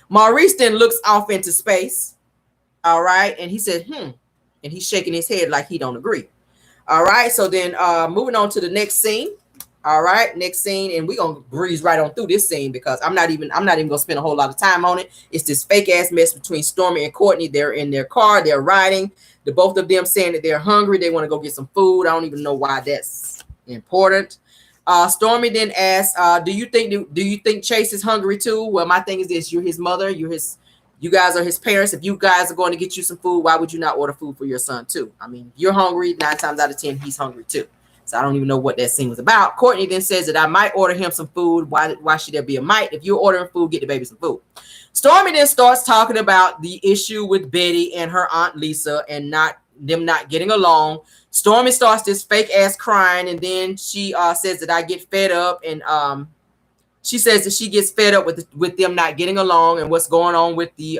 Maurice then looks off into space. All right. And he said, and he's shaking his head like he don't agree. All right. So then moving on to the next scene. All right. Next scene. And we're going to breeze right on through this scene because I'm not even going to spend a whole lot of time on it. It's this fake ass mess between Stormy and Courtney. They're in their car. They're riding. The both of them saying that they're hungry. They want to go get some food. I don't even know why that's important. Stormy then asks, do you think Chase is hungry too? Well, my thing is this: you're his mother, you guys are his parents. If you guys are going to get you some food, why would you not order food for your son too? I mean, you're hungry. 9 times out of 10, he's hungry too. So I don't even know what that scene was about. Courtney then says that I might order him some food. Why should there be a might? If you're ordering food, get the baby some food. Stormy then starts talking about the issue with Betty and her aunt Lisa and not getting along. Stormy starts this fake ass crying, and then she says that I get fed up, and she says that she gets fed up with them not getting along and what's going on with the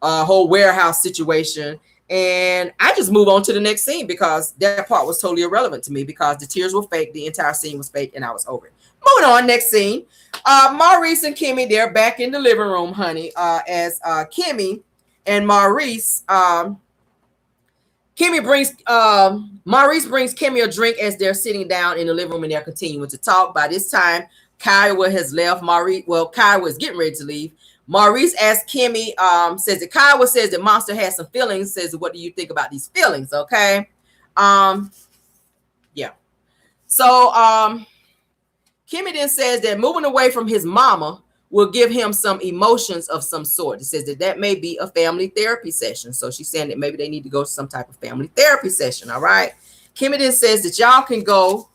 whole warehouse situation. And I just move on to the next scene because that part was totally irrelevant to me because the tears were fake, the entire scene was fake, and I was over it. Moving on, next scene. Maurice and Kimmy, they're back in the living room, honey. As Kimmy and Maurice. Maurice brings Kimmy a drink as they're sitting down in the living room and they're continuing to talk. By this time, Kiowa has left. Kiowa is getting ready to leave. Maurice asks Kimmy, says that Kiowa says that Monster has some feelings. Says, what do you think about these feelings? Okay. Yeah. So Kimmy then says that moving away from his mama will give him some emotions of some sort. It says that may be a family therapy session. So she's saying that maybe they need to go to some type of family therapy session. All right. Kimmy then says that y'all can go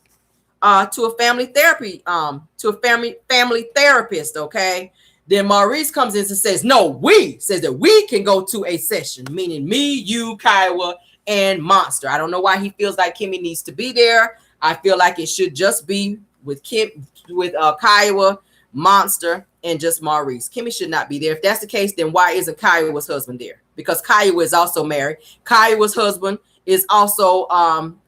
to a family therapy, to a family therapist. Okay. Then Maurice comes in and says, no, says that we can go to a session, meaning me, you, Kiowa, and Monster. I don't know why he feels like Kimmy needs to be there. I feel like it should just be with Kiowa, Monster, and just Maurice. Kimmy should not be there. If that's the case, then why isn't Kiowa's husband there? Because Kiowa is also married. Kiowa's husband is also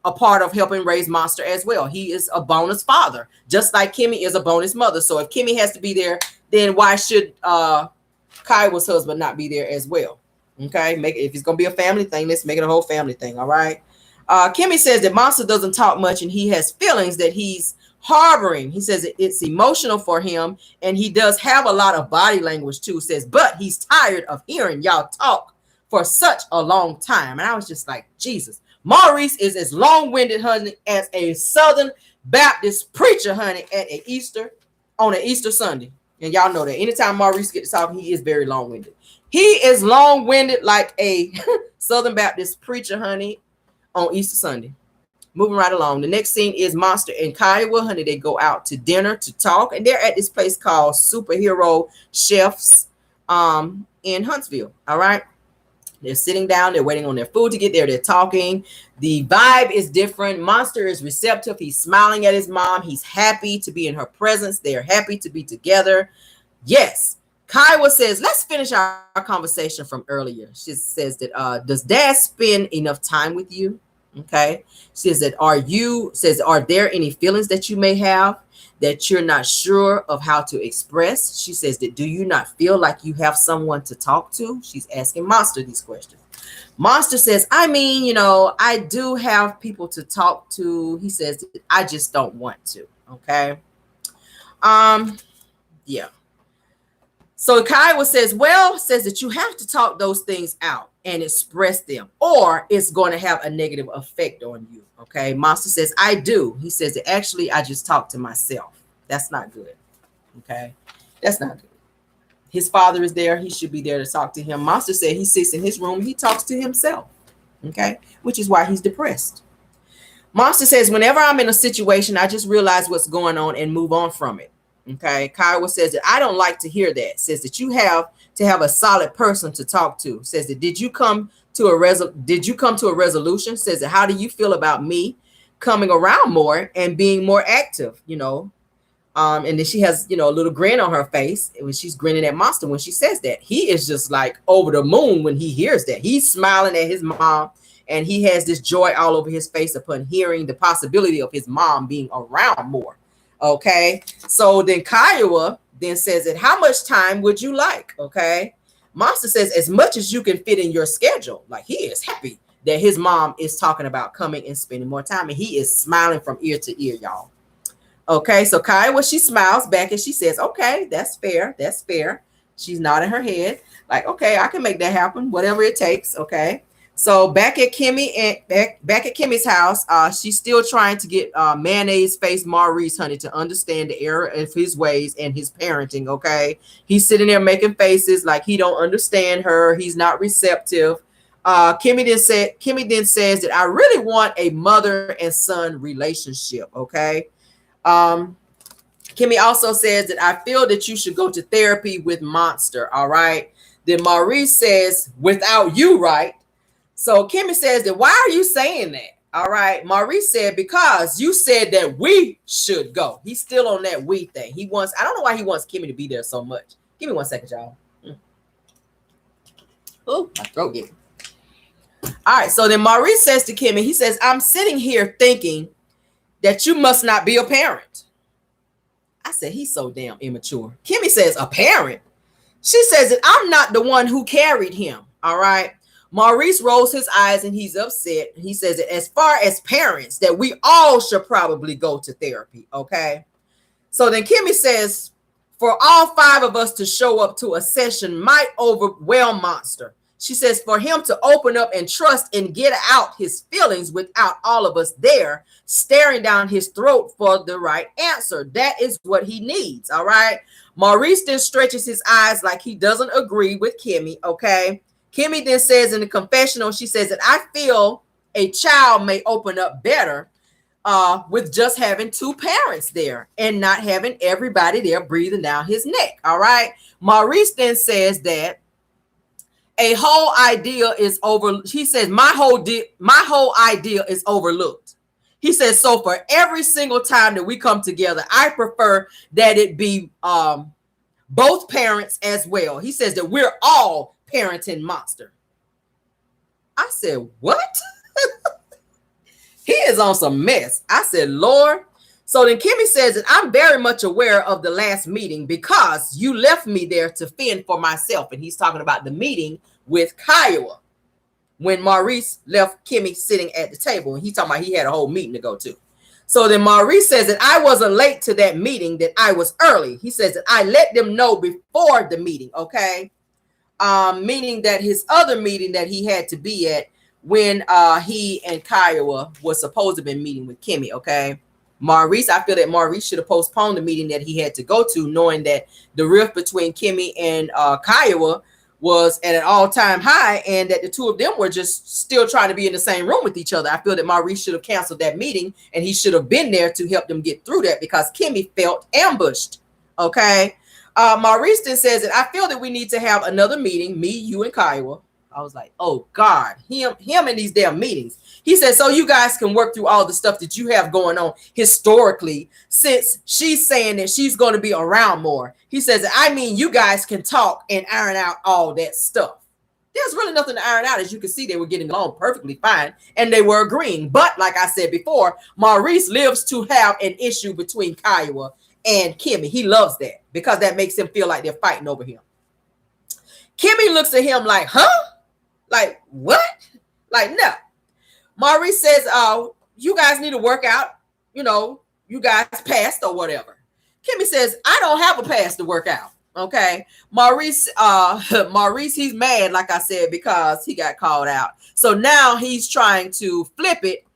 a part of helping raise Monster as well. He is a bonus father, just like Kimmy is a bonus mother. So if Kimmy has to be there, then why should Kiowa's husband not be there as well? Okay, if it's gonna be a family thing, let's make it a whole family thing. All right. Kimmy says that Monster doesn't talk much and he has feelings that he's harboring. He says it's emotional for him, and he does have a lot of body language too. Says, but he's tired of hearing y'all talk for such a long time. And I was just like, Jesus, Maurice is as long-winded, honey, as a Southern Baptist preacher, honey, on an Easter Sunday. And y'all know that anytime Maurice gets to talking, he is very long-winded. He is long-winded like a Southern Baptist preacher, honey, on Easter Sunday. Moving right along. The next scene is Monster and Kiowa, honey. They go out to dinner to talk, and they're at this place called Superhero Chefs in Huntsville. All right. They're sitting down. They're waiting on their food to get there. They're talking. The vibe is different. Monster is receptive. He's smiling at his mom. He's happy to be in her presence. They're happy to be together. Yes. Kiowa says, let's finish our conversation from earlier. She says that, does dad spend enough time with you? Okay. She says that, are there any feelings that you may have that you're not sure of how to express? She says that, do you not feel like you have someone to talk to? She's asking Monster these questions. Monster says, I mean, I do have people to talk to. He says, I just don't want to. Okay. Yeah. So Kiowa says that you have to talk those things out and express them, or it's going to have a negative effect on you. Okay. Monster says, I do. He says that actually I just talk to myself. That's not good. Okay. That's not good. His father is there. He should be there to talk to him. Monster said he sits in his room. He talks to himself. Okay. Which is why he's depressed. Monster says, whenever I'm in a situation, I just realize what's going on and move on from it. Okay, Kiowa says that I don't like to hear that. Says that you have to have a solid person to talk to. Says that did you come to a resolution? Says that how do you feel about me coming around more and being more active? And then she has, a little grin on her face when she's grinning at Monster when she says that. He is just like over the moon when he hears that. He's smiling at his mom, and he has this joy all over his face upon hearing the possibility of his mom being around more. Okay, so then Kiowa then says that how much time would you like? Okay, Monster says as much as you can fit in your schedule. Like, he is happy that his mom is talking about coming and spending more time, and he is smiling from ear to ear, y'all. Okay, so Kiowa, she smiles back and she says, okay, that's fair. That's fair. She's nodding her head like, okay, I can make that happen, whatever it takes. Okay. So back at Kimmy and back at Kimmy's house, she's still trying to get mayonnaise face Maurice, honey, to understand the error of his ways and his parenting. Okay, he's sitting there making faces like he don't understand her. He's not receptive. Kimmy then says that I really want a mother and son relationship. Okay. Kimmy also says that I feel that you should go to therapy with Monster. All right. Then Maurice says without you, right? So Kimmy says that why are you saying that? All right. Maurice said, because you said that we should go. He's still on that we thing. I don't know why he wants Kimmy to be there so much. Give me 1 second, y'all. Oh, my throat getting. All right. So then Maurice says to Kimmy, he says, I'm sitting here thinking that you must not be a parent. I said, he's so damn immature. Kimmy says, a parent? She says that I'm not the one who carried him. All right. Maurice rolls his eyes and he's upset. He says that as far as parents, that we all should probably go to therapy. Okay. So then Kimmy says, for all 5 of us to show up to a session might overwhelm Monster. She says for him to open up and trust and get out his feelings without all of us there staring down his throat for the right answer. That is what he needs. All right. Maurice then stretches his eyes like he doesn't agree with Kimmy. Okay. Kimmy then says in the confessional, she says that I feel a child may open up better with just having 2 parents there and not having everybody there breathing down his neck. All right. Maurice then says that a whole idea is over. He says my whole idea is overlooked. He says, so for every single time that we come together, I prefer that it be both parents as well. He says that we're all parenting Monster. I said, what? He is on some mess. I said, Lord. So then Kimmy says that I'm very much aware of the last meeting because you left me there to fend for myself. And he's talking about the meeting with Kiowa when Maurice left Kimmy sitting at the table. And he's talking about he had a whole meeting to go to. So then Maurice says that I wasn't late to that meeting, that I was early. He says that I let them know before the meeting. Okay. Meaning that his other meeting that he had to be at when he and Kiowa was supposed to have been meeting with Kimmy. Okay. Maurice, I feel that Maurice should have postponed the meeting that he had to go to, knowing that the rift between Kimmy and Kiowa was at an all-time high and that the 2 of them were just still trying to be in the same room with each other. I feel that Maurice should have canceled that meeting and he should have been there to help them get through that because Kimmy felt ambushed. Okay. Maurice then says that I feel that we need to have another meeting, me, you, and Kiowa. I was like, oh God, him in these damn meetings. He said, so you guys can work through all the stuff that you have going on historically, since she's saying that she's going to be around more. He says, I mean, you guys can talk and iron out all that stuff. There's really nothing to iron out. As you can see, they were getting along perfectly fine and they were agreeing. But like I said before, Maurice lives to have an issue between Kiowa and Kimmy. He loves that because that makes him feel like they're fighting over him. Kimmy looks at him like, huh? Like, what? Like, no. Maurice says, you guys need to work out. You guys passed or whatever. Kimmy says, I don't have a pass to work out. Okay. Maurice, he's mad, like I said, because he got called out. So now he's trying to flip it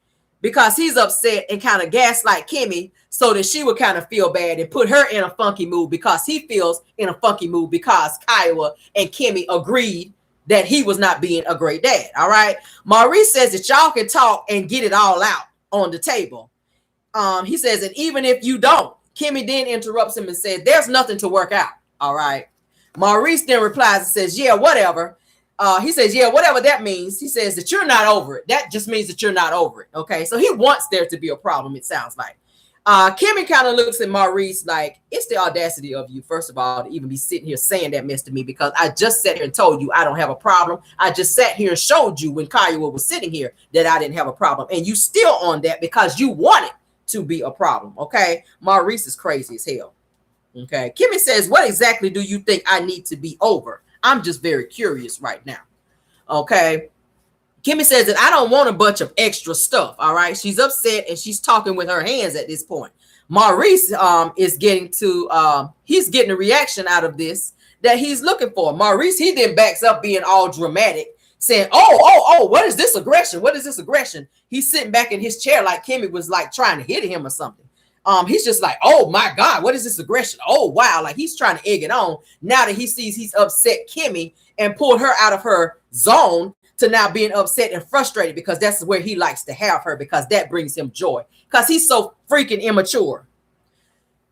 because he's upset and kind of gaslight Kimmy so that she would kind of feel bad and put her in a funky mood because he feels in a funky mood because Kiowa and Kimmy agreed that he was not being a great dad. All right. Maurice says that y'all can talk and get it all out on the table. He says, and even if you don't, Kimmy then interrupts him and says, there's nothing to work out. All right. Maurice then replies and says, yeah, whatever. He says, yeah, whatever that means. He says that you're not over it. That just means that you're not over it. Okay. So he wants there to be a problem, it sounds like. Kimmy kind of looks at Maurice like, it's the audacity of you, first of all, to even be sitting here saying that mess to me, because I just sat here and told you I don't have a problem. I just sat here and showed you when Kiowa was sitting here that I didn't have a problem. And you still on that because you wanted to be a problem. Okay. Maurice is crazy as hell. Okay. Kimmy says, what exactly do you think I need to be over? I'm just very curious right now. Okay. Kimmy says that I don't want a bunch of extra stuff. All right. She's upset and she's talking with her hands at this point. Maurice is getting to he's getting a reaction out of this that he's looking for. Maurice, he then backs up being all dramatic, saying, oh, what is this aggression? What is this aggression? He's sitting back in his chair like Kimmy was like trying to hit him or something. He's just like, oh my God, what is this aggression? Oh wow, like he's trying to egg it on now that he sees he's upset Kimmy and pulled her out of her zone to now being upset and frustrated, because that's where he likes to have her, because that brings him joy, because he's so freaking immature.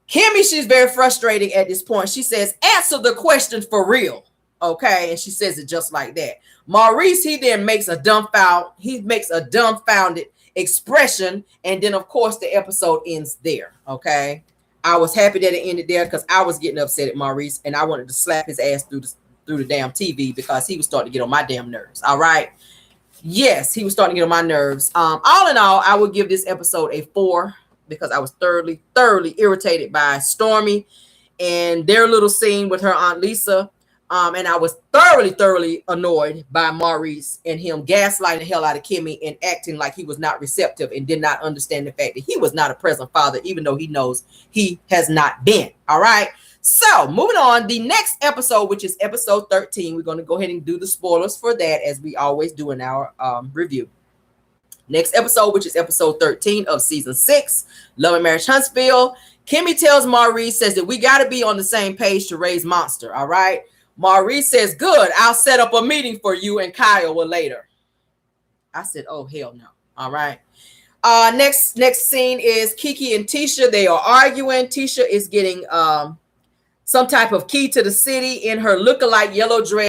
Kimmy, she's very frustrated at this point. She says, answer the question for real. Okay. And she says it just like that. Maurice, he then makes a dumbfounded expression. And then of course the episode ends there. Okay. I was happy that it ended there because I was getting upset at Maurice and I wanted to slap his ass through the damn TV because he was starting to get on my damn nerves. All right. Yes, he was starting to get on my nerves. All in all, I would give this episode a 4 because I was thoroughly irritated by Stormy and their little scene with her Aunt Lisa. And I was thoroughly annoyed by Maurice and him gaslighting the hell out of Kimmy and acting like he was not receptive and did not understand the fact that he was not a present father, even though he knows he has not been. All right. So moving on, the next episode, which is episode 13, we're going to go ahead and do the spoilers for that as we always do in our review. Next episode, which is episode 13 of season 6, Love and Marriage Huntsville. Kimmy tells Maurice, says that we got to be on the same page to raise Monster. All right. Maurice says, good, I'll set up a meeting for you and Kiowa later. I said, oh, hell no. All right. Next scene is Kiki and Tisha. They are arguing. Tisha is getting some type of key to the city in her lookalike yellow dress.